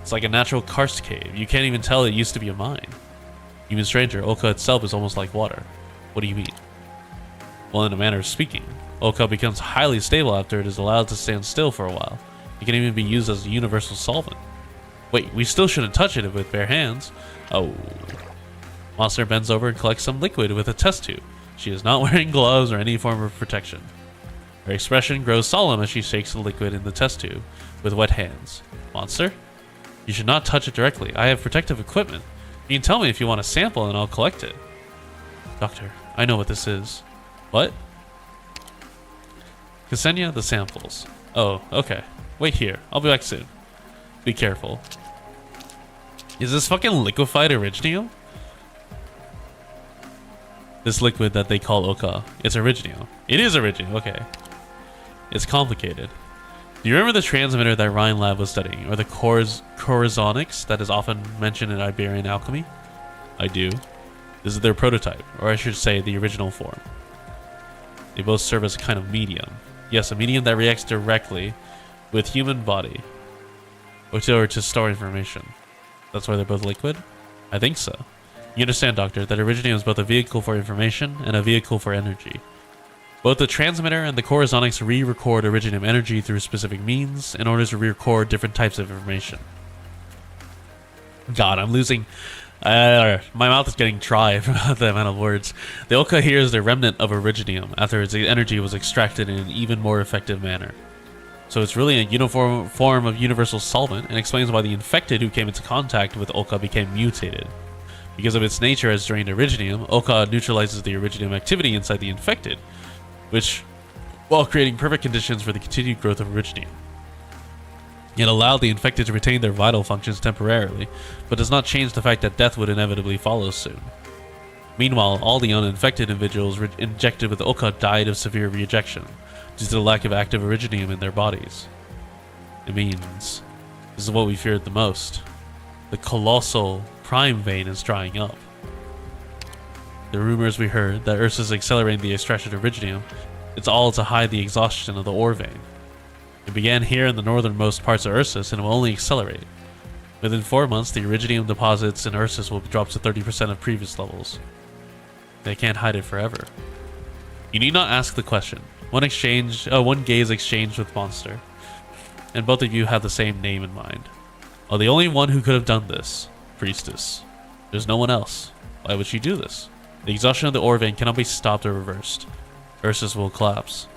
It's like a natural karst cave. You can't even tell it used to be a mine. Even stranger, Oka itself is almost like water. What do you mean? Well, in a manner of speaking, Oka becomes highly stable after it is allowed to stand still for a while. It can even be used as a universal solvent. Wait, we still shouldn't touch it with bare hands. Oh. Monster bends over and collects some liquid with a test tube. She is not wearing gloves or any form of protection. Her expression grows solemn as she shakes the liquid in the test tube with wet hands. Monster? You should not touch it directly. I have protective equipment. You can tell me if you want a sample and I'll collect it. Doctor, I know what this is. What? Ksenia, the samples. Oh, okay. Wait here. I'll be back soon. Be careful. Is this fucking liquefied Originium? This liquid that they call Oka. It's Originium. It is Originium, okay. It's complicated. Do you remember the transmitter that Ryan Lab was studying? Or the Corazonics that is often mentioned in Iberian alchemy? I do. This is their prototype, or I should say the original form. They both serve as a kind of medium. Yes, a medium that reacts directly with human body. Or to store information. That's why they're both liquid? I think so. You understand, Doctor, that Originium is both a vehicle for information and a vehicle for energy. Both the transmitter and the Corazonics re-record Originium energy through specific means in order to re-record different types of information. God, I'm losing... my mouth is getting dry from the amount of words. The Oka here is the remnant of Originium after its energy was extracted in an even more effective manner. So it's really a uniform form of universal solvent, and explains why the infected who came into contact with Oka became mutated. Because of its nature as drained Originium, Oka neutralizes the Originium activity inside the infected, which, while creating perfect conditions for the continued growth of Originium. It allowed the infected to retain their vital functions temporarily, but does not change the fact that death would inevitably follow soon. Meanwhile, all the uninfected individuals injected with Oka died of severe rejection, due to the lack of active Originium in their bodies. It means, this is what we feared the most. The colossal prime vein is drying up. The rumors we heard that Ursus is accelerating the extraction of Originium, it's all to hide the exhaustion of the ore vein. It began here in the northernmost parts of Ursus and will only accelerate. Within 4 months, the Originium deposits in Ursus will drop to 30% of previous levels. They can't hide it forever. You need not ask the question. One gaze exchanged with Monster, and both of you have the same name in mind. Oh, the only one who could have done this, Priestess. There's no one else. Why would she do this? The exhaustion of the ore vein cannot be stopped or reversed. Ursus will collapse.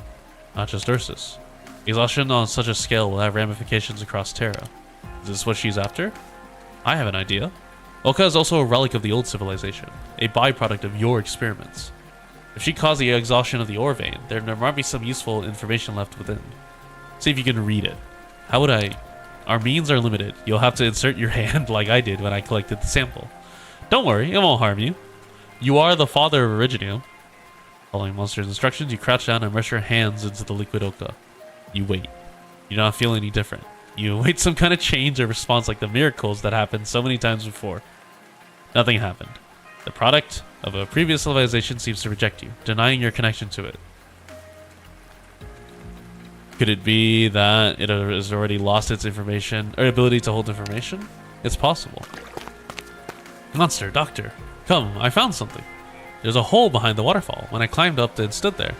Not just Ursus. Exhaustion on such a scale will have ramifications across Terra. Is this what she's after? I have an idea. Oka is also a relic of the old civilization, a byproduct of your experiments. If she caused the exhaustion of the ore vein, there might be some useful information left within. See if you can read it. How would I? Our means are limited. You'll have to insert your hand like I did when I collected the sample. Don't worry, it won't harm you. You are the father of Originium. Following Monster's instructions, you crouch down and immerse your hands into the liquid Oka. You wait. You do not feel any different. You await some kind of change or response like the miracles that happened so many times before. Nothing happened. The product of a previous civilization seems to reject you, denying your connection to it. Could it be that it has already lost its information or ability to hold information? It's possible. Monster, Doctor, come, I found something. There's a hole behind the waterfall. When I climbed up and stood there,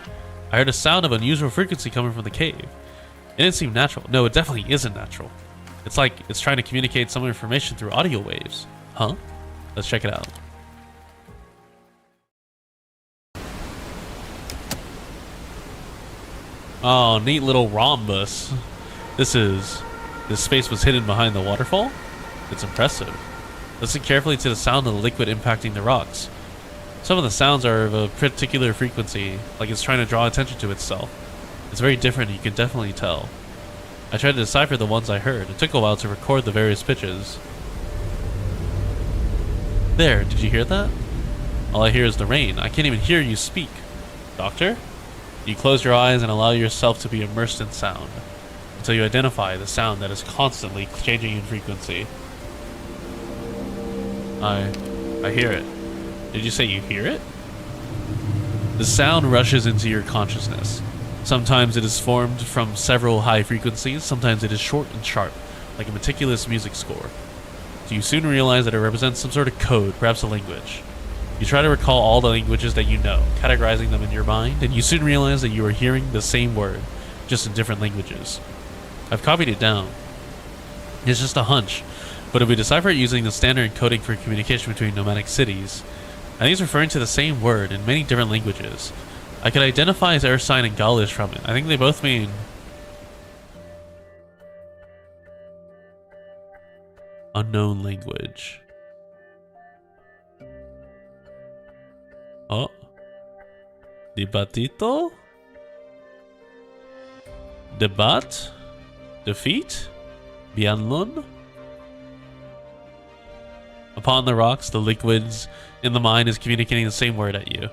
I heard a sound of unusual frequency coming from the cave. It didn't seem natural. No, it definitely isn't natural. It's like it's trying to communicate some information through audio waves. Huh? Let's check it out. Oh, neat little rhombus. This space was hidden behind the waterfall? It's impressive. Listen carefully to the sound of the liquid impacting the rocks. Some of the sounds are of a particular frequency, like it's trying to draw attention to itself. It's very different, you can definitely tell. I tried to decipher the ones I heard. It took a while to record the various pitches. There, did you hear that? All I hear is the rain. I can't even hear you speak. Doctor? You close your eyes and allow yourself to be immersed in sound, until you identify the sound that is constantly changing in frequency. I hear it. Did you say you hear it? The sound rushes into your consciousness. Sometimes it is formed from several high frequencies, sometimes it is short and sharp, like a meticulous music score. So you soon realize that it represents some sort of code, perhaps a language. You try to recall all the languages that you know, categorizing them in your mind, and you soon realize that you are hearing the same word, just in different languages. I've copied it down. It's just a hunch, but if we decipher it using the standard encoding for communication between nomadic cities, I think it's referring to the same word in many different languages. I could identify as Ursine and Gaulish from it. I think they both mean... unknown language. Oh. Debatito? Debat? Defeat? Bianlon? Upon the rocks, the liquids in the mine is communicating the same word at you.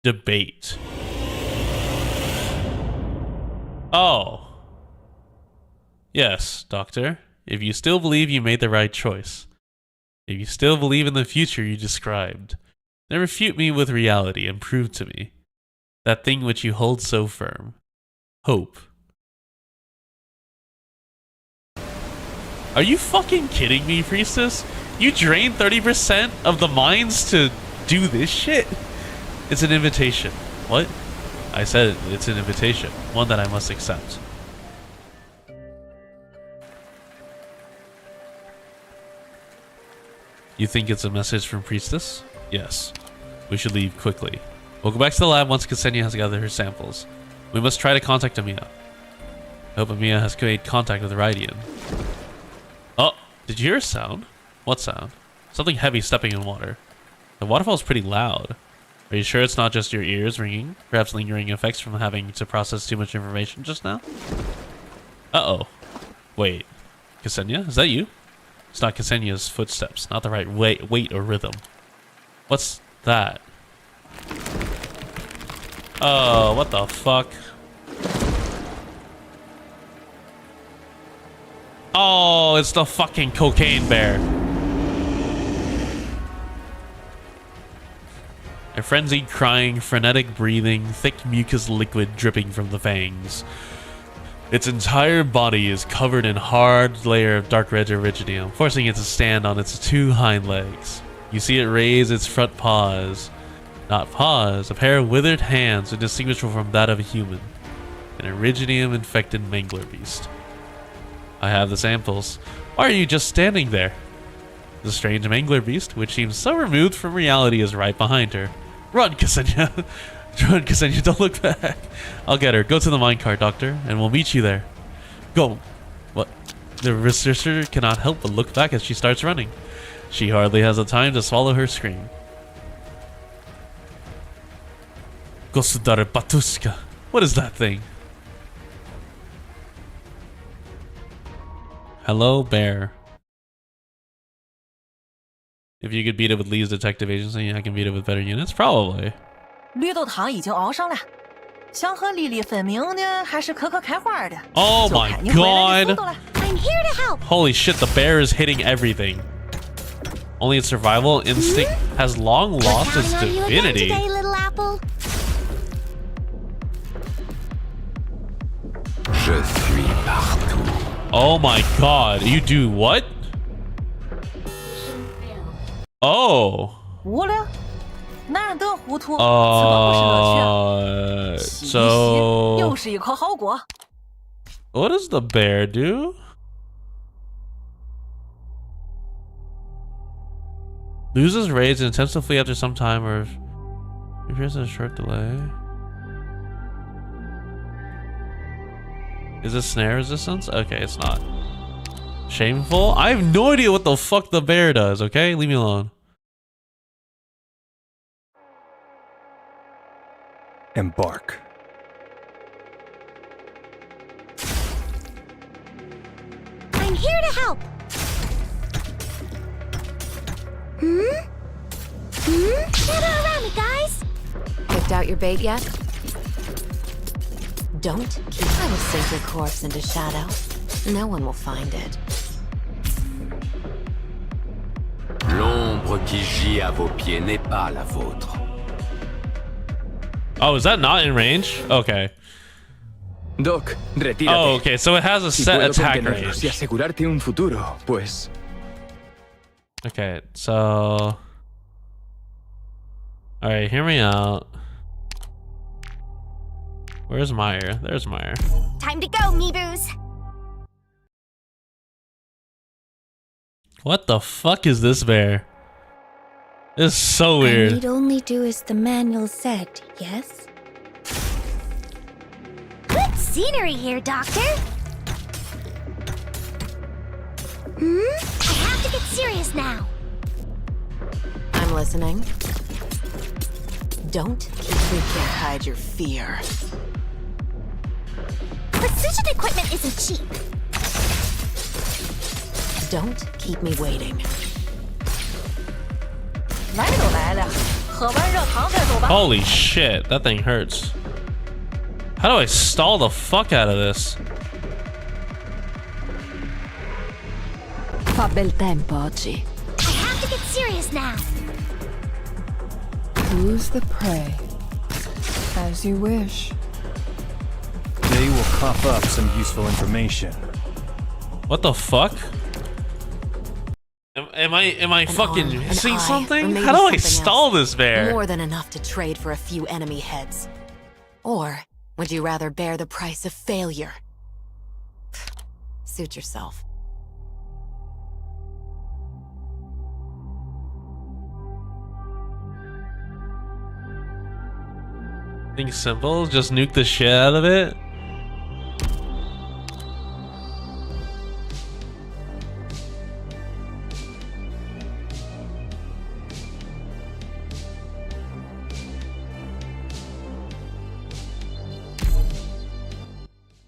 Debate. Oh. Yes, Doctor. If you still believe you made the right choice. If you still believe in the future you described, then refute me with reality and prove to me that thing which you hold so firm. Hope. Are you fucking kidding me, Priestess? You drained 30% of the mines to do this shit? It's an invitation. What? I said it's an invitation. One that I must accept. You think it's a message from Priestess? Yes. We should leave quickly. We'll go back to the lab once Ksenia has gathered her samples. We must try to contact Amia. I hope Amia has made contact with Rydian. Oh, did you hear a sound? What sound? Something heavy stepping in water. The waterfall is pretty loud. Are you sure it's not just your ears ringing? Perhaps lingering effects from having to process too much information just now? Uh-oh. Wait. Ksenia, is that you? It's not Ksenia's footsteps. Not the right weight or rhythm. What's that? Oh, what the fuck? Oh, it's the fucking cocaine bear. A frenzied crying, frenetic breathing, thick mucus liquid dripping from the fangs. Its entire body is covered in hard layer of dark red iridium, forcing it to stand on its two hind legs. You see it raise its front paws. Not paws, a pair of withered hands indistinguishable from that of a human. An iridium-infected mangler beast. I have the samples. Why are you just standing there? The strange mangler beast, which seems so removed from reality, is right behind her. Run, Ksenia! Run, Ksenia, don't look back. I'll get her. Go to the minecart, Doctor, and we'll meet you there. Go. What? The researcher cannot help but look back as she starts running. She hardly has the time to swallow her scream. Gosudare Batuska. What is that thing? Hello, bear. If you could beat it with Lee's detective agency, I can beat it with better units? Probably. 绿豆汤已经熬上了，香和粒粒分明呢，还是可可开花的。 Oh 就 my 看你回来的速 god! 度了。 I'm here to help. Holy shit, the bear is hitting everything. Only its survival instinct has long lost its Counting on you again divinity. today, little apple. Je suis partout. Oh my god, you do what? Oh. 无聊，难得糊涂，此都不是乐趣。洗一洗， So 又是一颗好果。 what does the bear do? Loses rage intensively after some time, or if there's a short delay. Is it snare resistance? Okay, it's not. Shameful? I have no idea what the fuck the bear does, okay? Leave me alone. Embark. I'm here to help. Gather around me, guys. Picked out your bait yet? Don't keep. I will sink your corpse into shadow. No one will find it. L'ombre qui gît à vos pieds n'est pas la vôtre. Oh, is that not in range? Okay. Doc, retírate. Oh, okay, so it has a Si set puedo attack contenerlos y range. asegurarte un futuro, pues. Okay, so... Alright, hear me out. Where's Meyer? There's Meyer. Time to go, Meeboos. What the fuck is this bear? This is so I weird. need only do as the manual said, yes? Good scenery here, Doctor. I have to get serious now. I'm listening. Don't keep. We can't hide your fear. Precision equipment isn't cheap. Don't keep me waiting. 来都来了，喝完热汤再走吧。 Holy shit, that thing hurts. How do I stall the fuck out of this? Fa bel tempo oggi. I have to get serious now. Who's the prey? As you wish. They will cough up some useful information. What the fuck? Am I fucking An missing eye, or something? maybe How do I something stall else. this bear? More than enough to trade for a few enemy heads. Or would you rather bear the price of failure? Suit yourself. Think simple? Just nuke the shit out of it?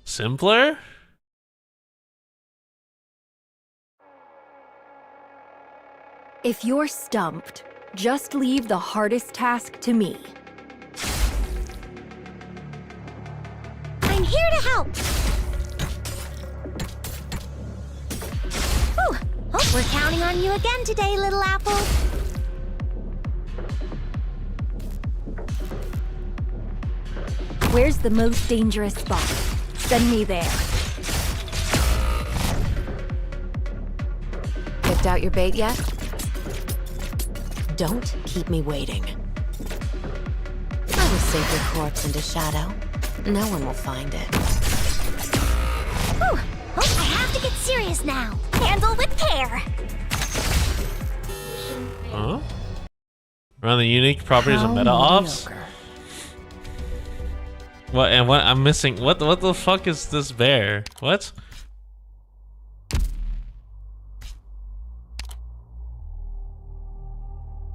Simpler? If you're stumped, just leave the hardest task to me. I'm here to help. Whew. Hope we're counting on you again today, little apple. Where's the most dangerous spot? Send me there. Picked out your bait yet? Don't keep me waiting. I will sink your corpse into shadow. No one will find it. Whew. Hope I have to get serious now. Handle with care. Huh? Around the unique properties of How meta ops? mediocre. What and what I'm missing? What the fuck is this bear? What?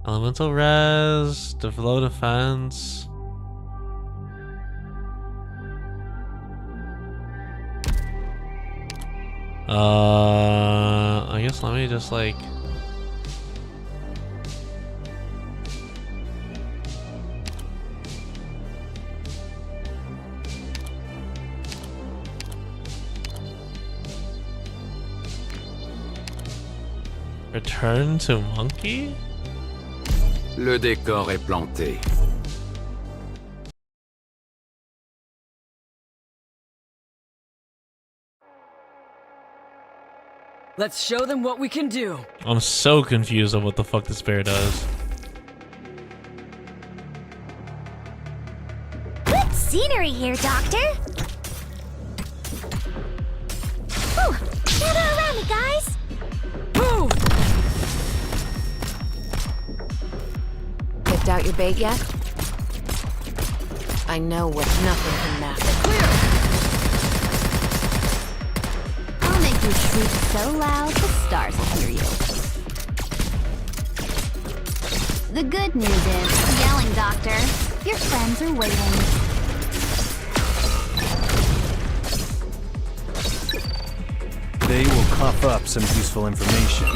Elemental res, flow defense. I guess let me just like. Return to monkey? Le décor est planté. Let's show them what we can do. I'm so confused on what the fuck this bear does. Good scenery here, Doctor. Whew. Gather around me, guys. Move! Picked out your bait yet? I know what nothing can master. I'll make you shriek so loud the stars will hear you. The good news is, yelling, Doctor. Your friends are waiting. They will cough up some useful information.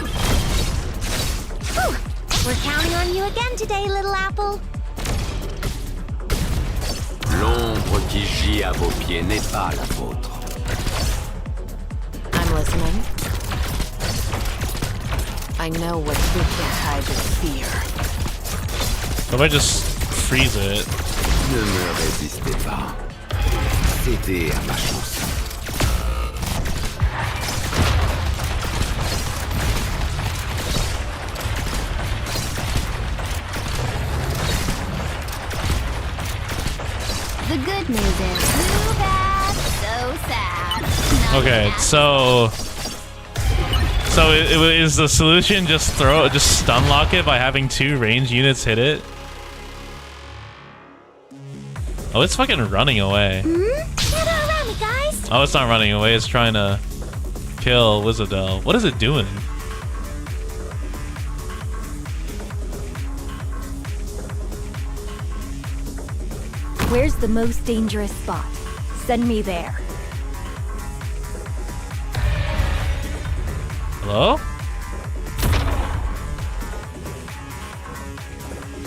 Whew. We're counting on you again today, little apple. L'ombre qui gît à vos pieds n'est pas la vôtre. I'm listening. I know what you can't hide your fear. What if I just freeze it? Ne me résistez pas. Cédez à ma chanson. The good news is, too bad, so sad. Nothing Okay, happens. so is the solution just stun lock it by having 2 range units hit it? Oh, it's fucking running away. Gather around me, guys. Oh, it's not running away. It's trying to kill Wizardell. What is it doing? Where's the most dangerous spot? Send me there. Hello?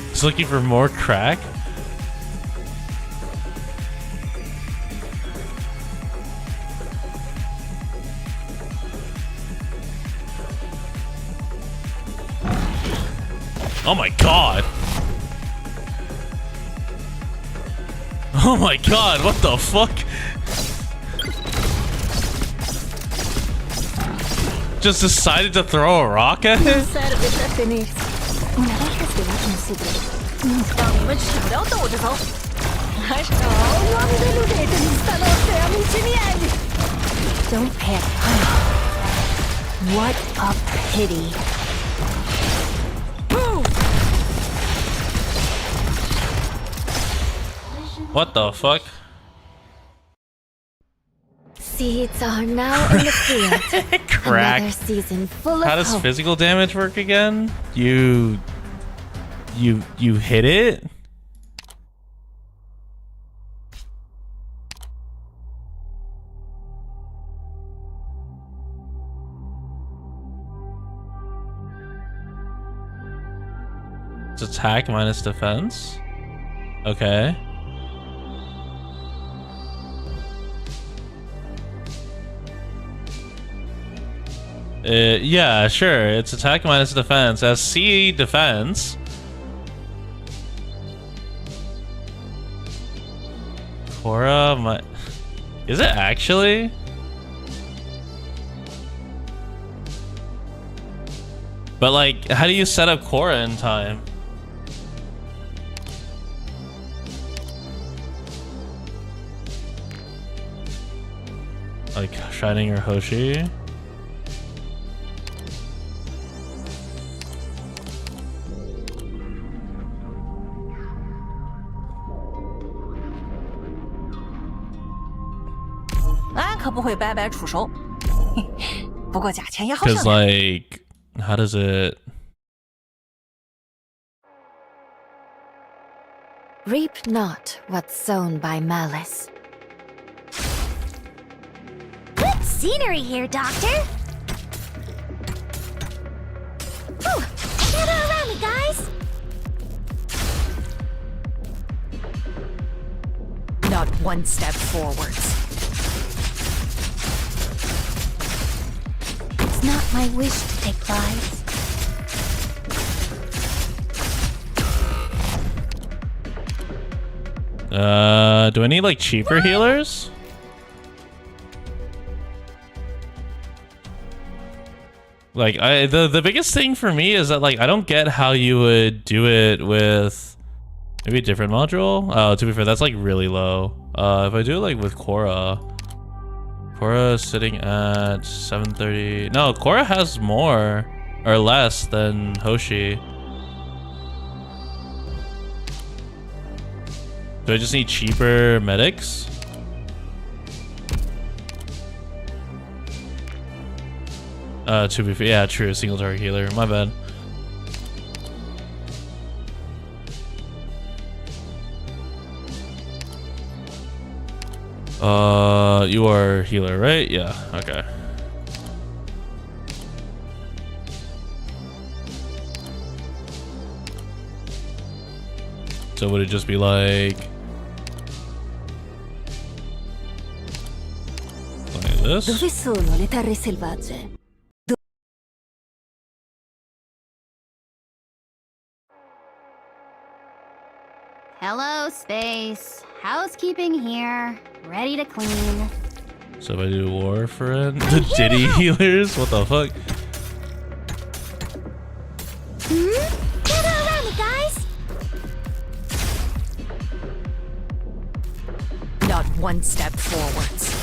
He's looking for more crack? Oh my god! Oh my god, what the fuck? Just decided to throw a rock at it? 让你们吃不了兜着走，还是Don't panic. What a pity. What the fuck? Seeds are now in the field. Crack. Another season full of How does hope. physical damage work again? You hit it? It's attack minus defense. Okay. Yeah, sure. It's attack minus defense. As C defense. Cora, is it actually? But like, how do you set up Cora in time? Like Shining or Hoshi? Because like, how does it? Reap not what's sown by malice. Good scenery here, Doctor. Whew. Gather around me, guys. Not one step forwards. It's not my wish to take lives. Do I need like cheaper healers? Like the biggest thing for me is that like I don't get how you would do it with maybe a different module. Oh, to be fair, that's like really low. If I do it like with Cora is sitting at 730. No, Cora has more or less than Hoshi. Do I just need cheaper medics? To be fair, yeah, true, single target healer. My bad. You are healer, right? Yeah, okay. So would it just be like this? Dove sono le terre selvagge? Hello, space. Housekeeping here. Ready to clean. So if I do Warfriend, the Diddy healers? What the fuck? Gather around me, guys. Not one step forwards.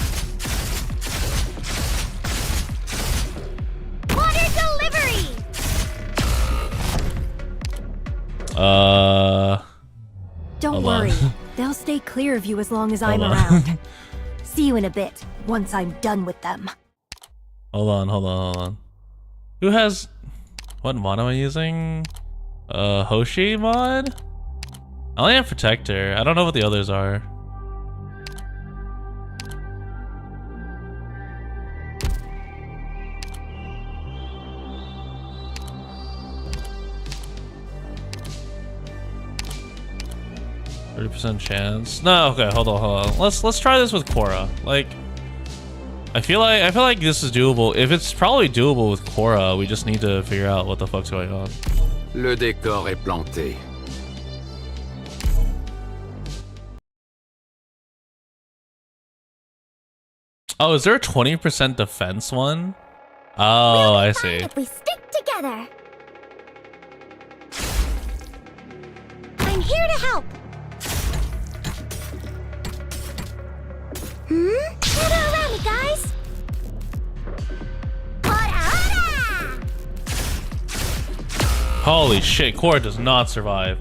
Water delivery. Don't Hold worry. on. They'll stay clear of you as long as I'm Hold on. around. See you in a bit, once I'm done with them. Hold on. Who has... What mod am I using? Hoshi mod? I only have Protector. I don't know what the others are. 30% chance. No, okay, hold on. Let's try this with Korra. Like, I feel like this is doable. If it's probably doable with Korra, we just need to figure out what the fuck's going on. Le décor est planté. Oh, is there a 20% defense one? Oh, I see. If we stick together. I'm here to help. Gather around me, guys. Hora! Holy shit, Korra does not survive.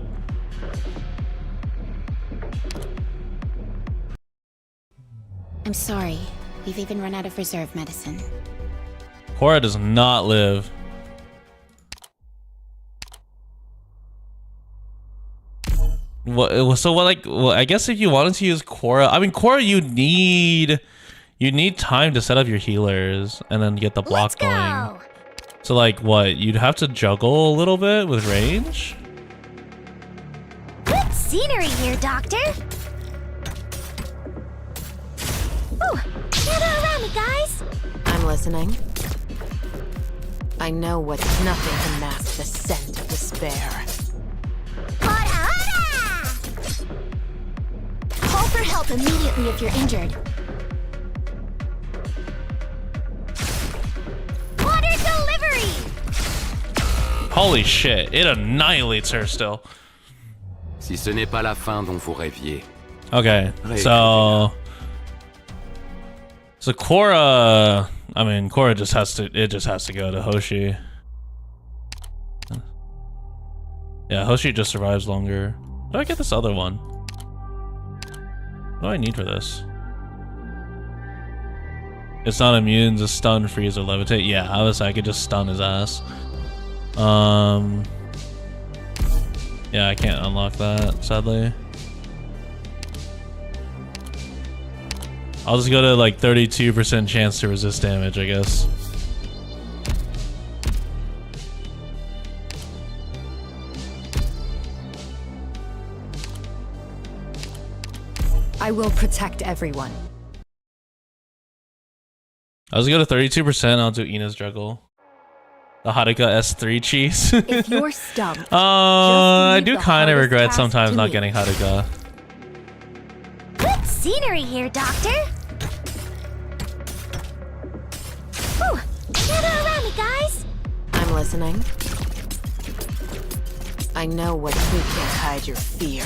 I'm sorry. We've even run out of reserve medicine. Korra does not live. So what? Like, well, I guess if you wanted to use Korra, I mean, Korra, you need time to set up your healers and then get the block going. So like, what? You'd have to juggle a little bit with range. Good scenery here, Doctor. Ooh, gather around me, guys. I'm listening. I know what nothing can mask the scent of despair. Call for help immediately if you're injured. Water delivery! Holy shit, it annihilates her still. Si ce n'est pas la fin dont vous rêviez. Okay, so Korra, I mean, Korra just has to go to Hoshi. Yeah, Hoshi just survives longer. How do I get this other one? What do I need for this? It's not immune to stun, freeze, or levitate. Yeah, I could just stun his ass. Yeah, I can't unlock that, sadly. I'll just go to like 32% chance to resist damage, I guess. I will protect everyone. I'll just go to 32%. I'll do Ina's juggle. The Haruka S3 cheese. If you're stumped, I do kind of regret sometimes not getting Haruka. Good scenery here, Doctor. Ooh, gather around me, guys. I'm listening. I know what you can't hide your fear.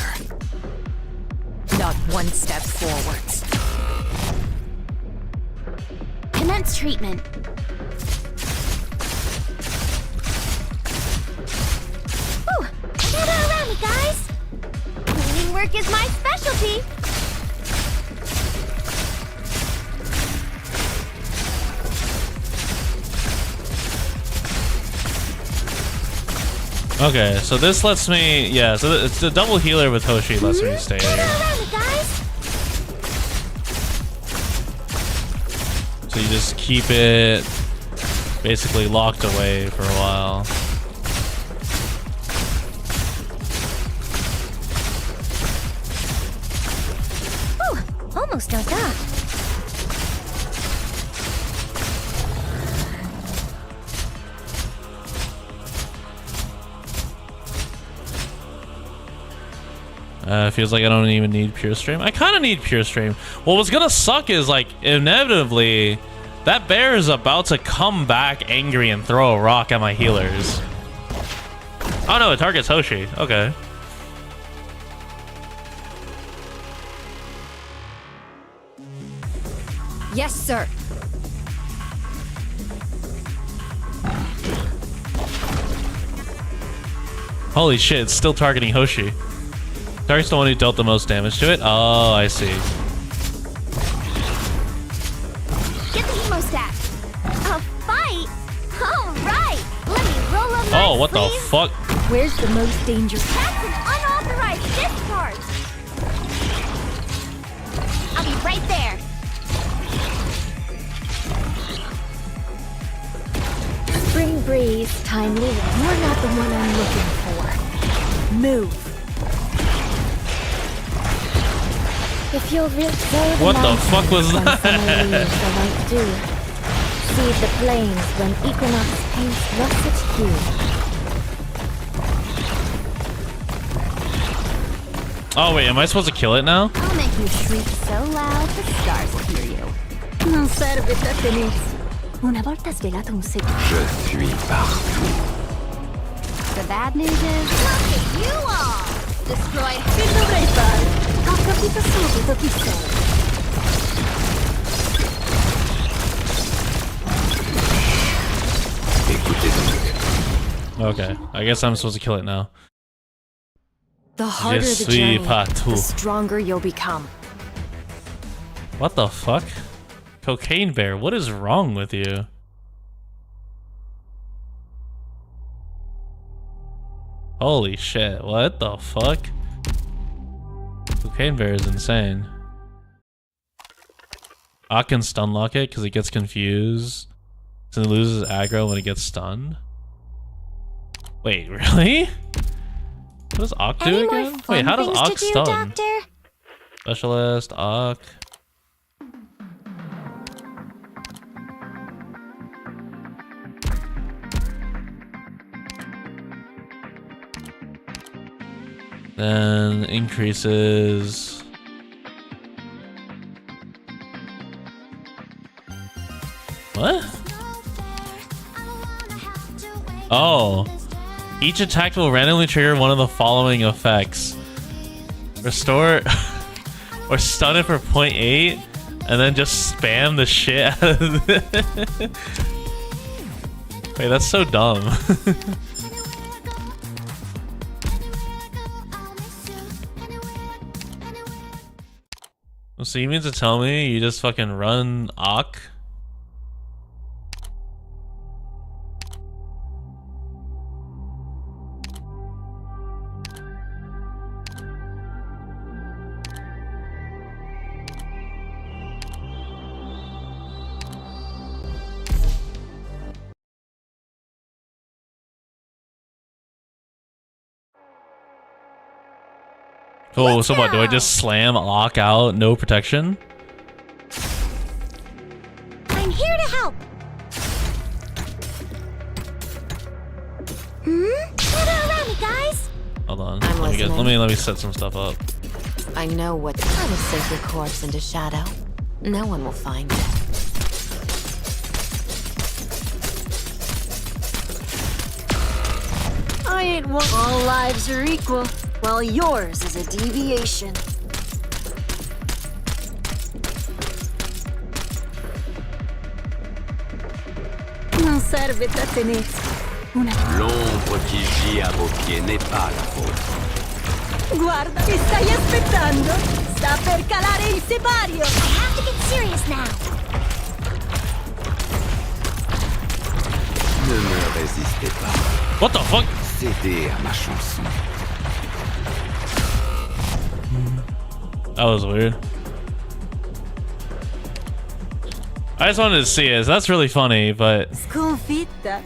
not one step forwards. Commence treatment. Ooh, gather around me, guys. Cleaning work is my specialty. Okay, so this lets me, yeah, so it's the double healer with Hoshi lets me stay here. So you just keep it basically locked away for a while. Ooh, almost done that. Feels like I don't even need Pure Stream. I kind of need Pure Stream. Well, what's gonna suck is, like, inevitably, that bear is about to come back angry and throw a rock at my healers. Oh no, it targets Hoshi. Okay. Yes, sir. Holy shit, it's still targeting Hoshi. Target's the one who dealt the most damage to it? Oh, I see. Get the hemostat. A fight? Alright! Let me roll up Oh, what the fuck? Where's the most dangerous? That's an unauthorized discharge! I'll be right there. Spring breeze, timely. You're not the one I'm looking for. Move. If you'll reserve What the fuck was when that? summer leaves the white dew, seed the plains when equinox paints russet hue. Oh wait, am I supposed to kill it now? I'll make you shriek so loud the stars will hear you. Non serve da tenersi. Una volta svelato un segreto. Je suis partout. The bad news is, look at you all! Destroyed. Che dovrei fare? Ho capito subito chi sei. Écoutez donc. Okay, I guess I'm supposed to kill it now. The harder Je the suis journey, partout. the stronger you'll become. What the fuck? Cocaine Bear, what is wrong with you? Holy shit, what the fuck? Cocaine Bear is insane. I can stun lock it because it gets confused. So it loses aggro when it gets stunned. Wait, really? What does Ock do Any more again? fun Wait, how does things Ock to do, stun? Doctor? Specialist, Ock. Then increases. What? Oh. Each attack will randomly trigger one of the following effects. Restore or stun it for 0.8 and then just spam the shit out of it. Wait, that's so dumb. So you mean to tell me you just fucking run Ock? Oh, so what? Do I just slam Ock out? No protection? I'm here to help. Gather around me, guys. Hold on. I'm Let me set some stuff up. I know what to turn a sacred corpse into shadow. No one will find it. I ain't one. All lives are equal, while yours is a deviation. Non serve da tenersi. L'ombre qui gît à vos pieds n'est pas la vôtre. Guarda, che stai aspettando? Sta per calare il sipario! I have to get serious now. Ne me résistez pas. What the fuck? Cédez à ma chanson. That was weird. I just wanted to see it. That's really funny, but Sconfitta.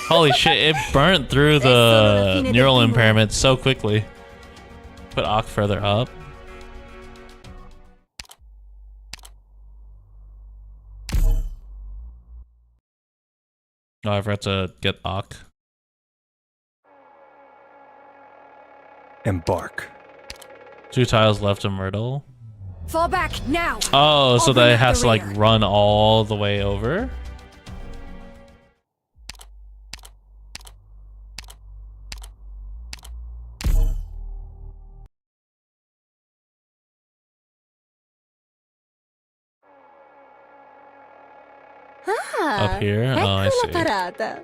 holy shit, it burnt through the neural impairment so quickly. Put Ock further up. Oh, I forgot to get Ock. Embark. 2 tiles left to Myrtle. Fall back now. Oh, so Open that it up has the to like rear. run all the way over? Up here? Oh, I see. Parata.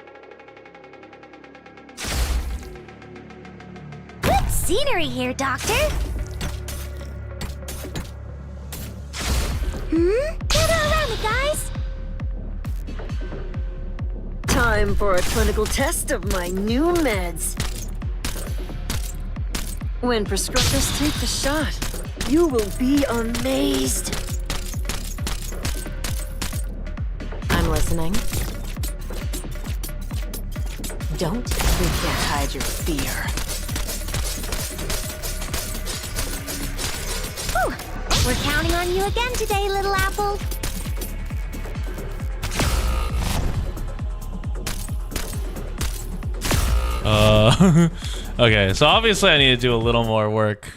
Good scenery here, Doctor. Gather around me, guys. Time for a clinical test of my new meds. When prescribers take the shot, you will be amazed. I'm listening. Don't forget to hide your fear. We're counting on you again today, little apple. Okay, so obviously I need to do a little more work.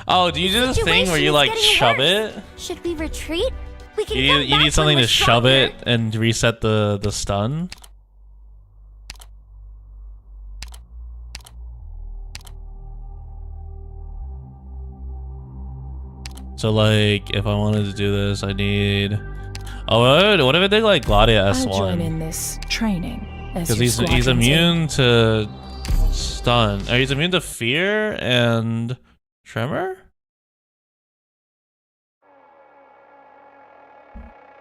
Oh, do you do this thing where you like shove it? Should we retreat? We can You need something to shove it and reset the stun? So like, if I wanted to do this, I need... Oh, what if I did like Gladia S1? I'll join in this training. Because he's immune to stun. He's immune to fear and tremor?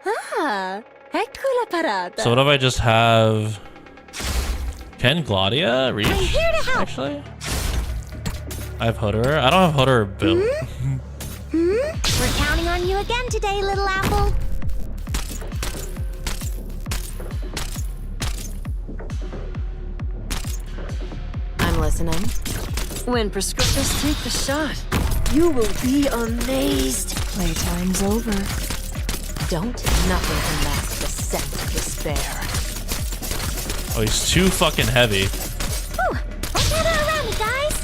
Ah, ecco la parata. So what if I just have... Can Gladia reach, I'm here to help. actually? I have Hoderer. I don't have Hoderer built. We're counting on you again today, little apple. I'm listening. When prescriptors take the shot, you will be amazed. Playtime's over. Nothing can mask the scent of despair. Oh, he's too fucking heavy. Whew. Don't gather around me, guys.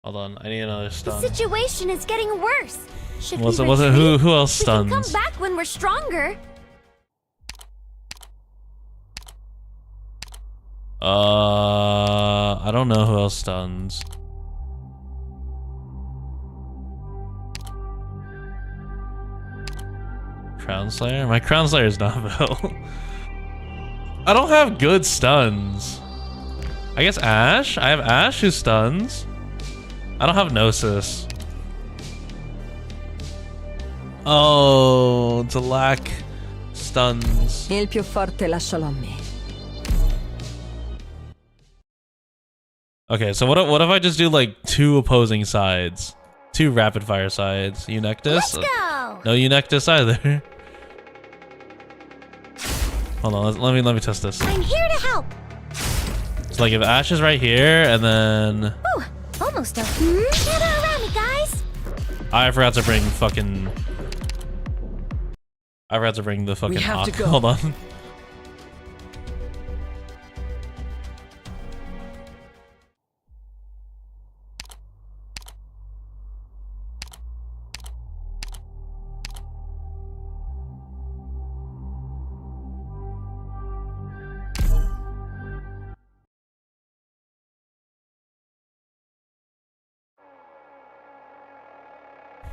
Hold on, I need another The stun. situation is getting worse. Should Was we it retreat? who else We can stuns? come back when we're stronger. I don't know who else stuns. Crown Slayer? My Crown Slayer is not built. I don't have good stuns. I guess Ashe? I have Ashe who stuns. I don't have Gnosis. Oh, to lack stuns. Il più forte lascialo a me. Okay, so what if I just do like 2 opposing sides? 2 rapid fire sides. Eunectus? Let's go. No Eunectus either. Hold on, let me test this. I'm here to help. So like if Ashe is right here and then Ooh, almost done. Gather around me, guys. I forgot to bring fucking the fucking have to Hawk. go. Hold on.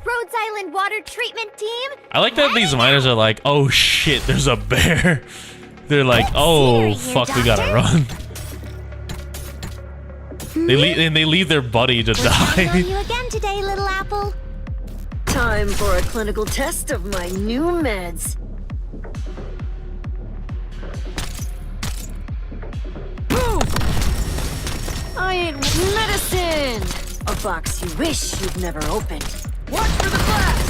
Rhodes Island Water Treatment Team. I like that these miners are like, oh shit, there's a bear. They're like, oh fuck, we gotta run. They leave their buddy to Counting on die. you again today, little apple. Time for a clinical test of my new meds. I ain't medicine! A box you wish you'd never opened. Watch for the blast!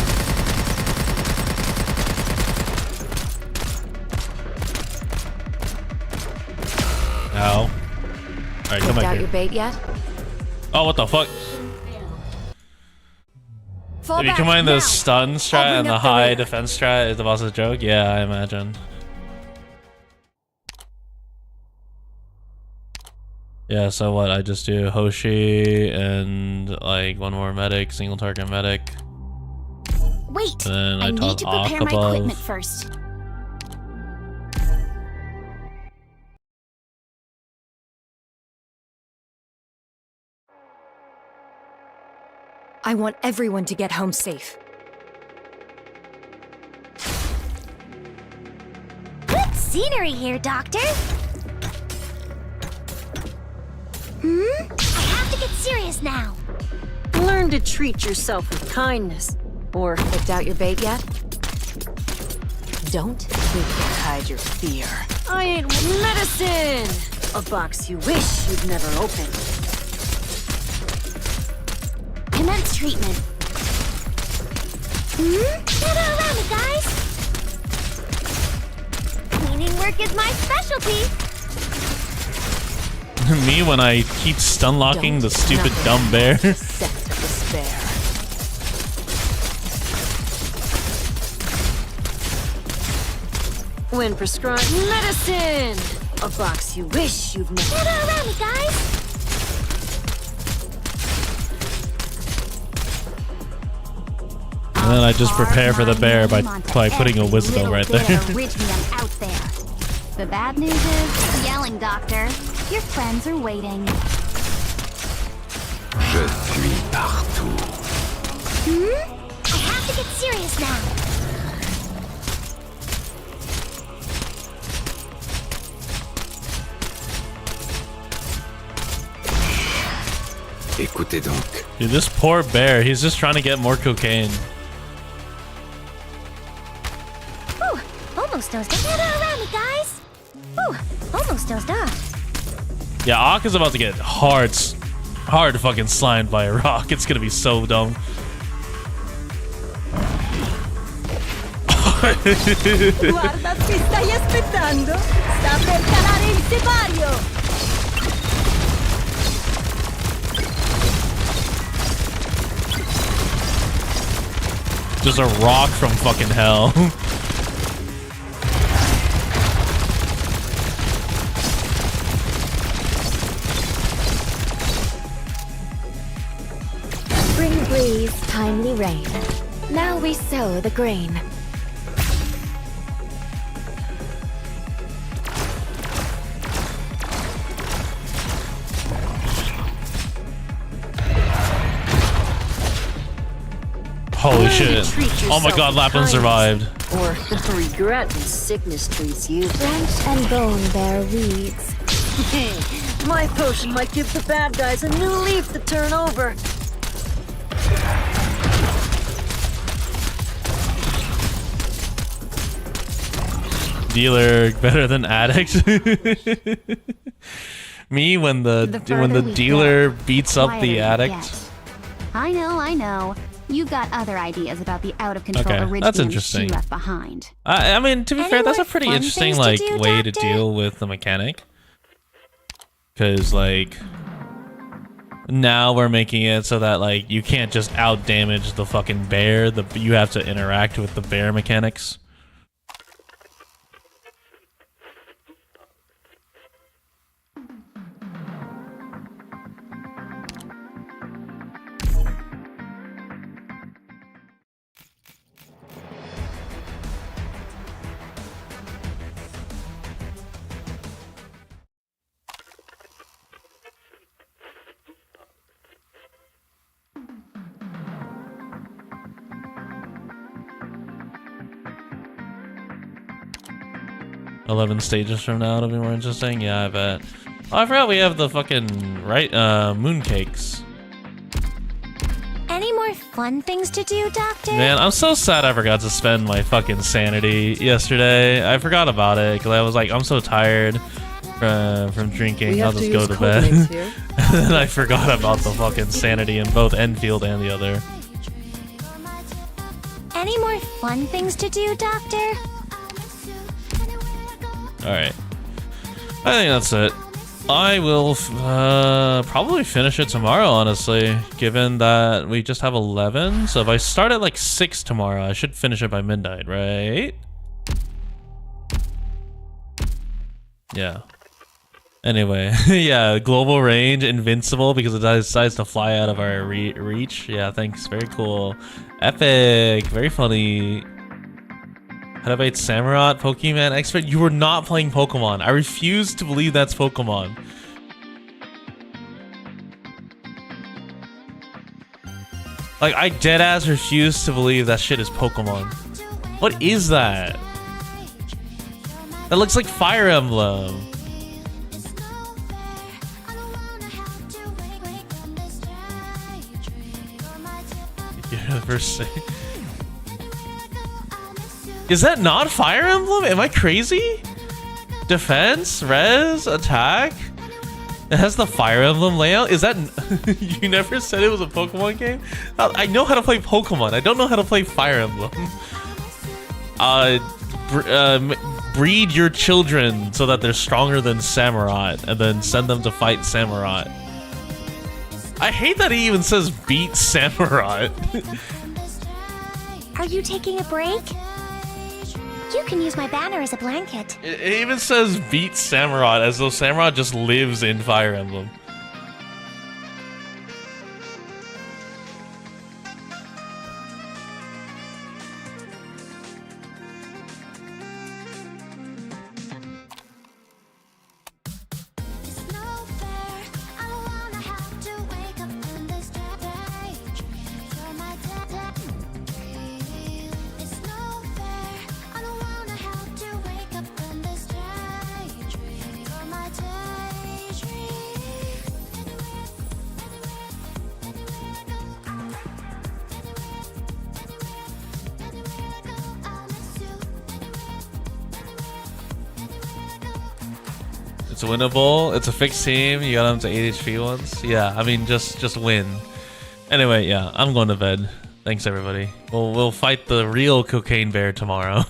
Ow. Alright, come back Got here. your bait yet? Oh, what the fuck? Fall If you back combine now. the stun strat bring and the up the high rear. defense strat, is the boss a joke? Yeah, I imagine. Yeah, so what? I just do Hoshi and like 1 more medic, single target medic. Wait, And then I I need toss to Arc prepare my above. equipment first. I want everyone to get home safe. Good scenery here, Doctor. I have to get serious now. Learn to treat yourself with kindness. Or Picked out your bait yet? You can't hide your fear. I ain't medicine! A box you wish you'd never opened. Commence treatment. Gather around me, guys. Cleaning work is my specialty. Me when I keep stun locking the stupid dumb bear. Scent of despair. When prescribed medicine! A box you wish you'd never. Gather around me, guys. And then I just prepare for the bear by putting a wisdom right there. Originium out there. The bad news is, yelling, Doctor. Your friends are waiting. Je fuis partout. I have to get serious now. Écoutez donc. Dude, this poor bear, he's just trying to get more cocaine. Ooh, almost dozed off. Gather around me, guys. Ooh, almost dozed off. Yeah, Ak is about to get hard fucking slimed by a rock. It's gonna be so dumb. Guarda, ti stai aspettando. Sta per calare il sipario. Just a rock from fucking hell. Spring breeze, timely rain. Now we sow the grain. Holy shit. Oh my god, Lapin survived. Or regret when sickness treats you. Branch and bone bear weeds. Hey, my potion might give the bad guys a new leaf to turn over. Dealer better than addict. Me when the dealer beats up the addict. I know. You've got other ideas about the out-of-control Okay, that's Iridium interesting. she left behind. I mean, to be Any fair, that's a more pretty fun interesting things to like do, way to Doctor? deal with the mechanic. Cause like now we're making it so that like you can't just out damage the fucking bear. You have to interact with the bear mechanics. "11 stages from now, it'll be more interesting." Yeah, I bet. Oh, I forgot we have the fucking mooncakes. Any more fun things to do, Doctor? Man, I'm so sad I forgot to spend my fucking sanity yesterday. I forgot about it because I was like, I'm so tired from drinking. I'll just go to bed. And then I forgot about the fucking sanity in both Enfield and the other. Any more fun things to do, Doctor? Alright. I think that's it. I will probably finish it tomorrow, honestly, given that we just have 11. So if I start at like 6 tomorrow, I should finish it by midnight, right? Yeah. Anyway, yeah, global range, invincible, because it decides to fly out of our reach. Yeah, thanks. Very cool. Epic. Very funny. Petabyte Samurott, Pokemon expert. You were not playing Pokemon. I refuse to believe that's Pokemon. Like, I deadass refuse to believe that shit is Pokemon. What is that? That looks like Fire Emblem. Universe. Is that not Fire Emblem? Am I crazy? Defense, res, attack. It has the Fire Emblem layout. Is that... You never said it was a Pokemon game? I know how to play Pokemon. I don't know how to play Fire Emblem. breed your children so that they're stronger than samurai, and then send them to fight samurai. I hate that he even says beat samurai. Are you taking a break? You can use my banner as a blanket. It even says beat samurai, as though samurai just lives in Fire Emblem. It's winnable. It's a fixed team. You got them to 8 HP once. Yeah, I mean, just win. Anyway, yeah, I'm going to bed. Thanks, everybody. We'll fight the real cocaine bear tomorrow.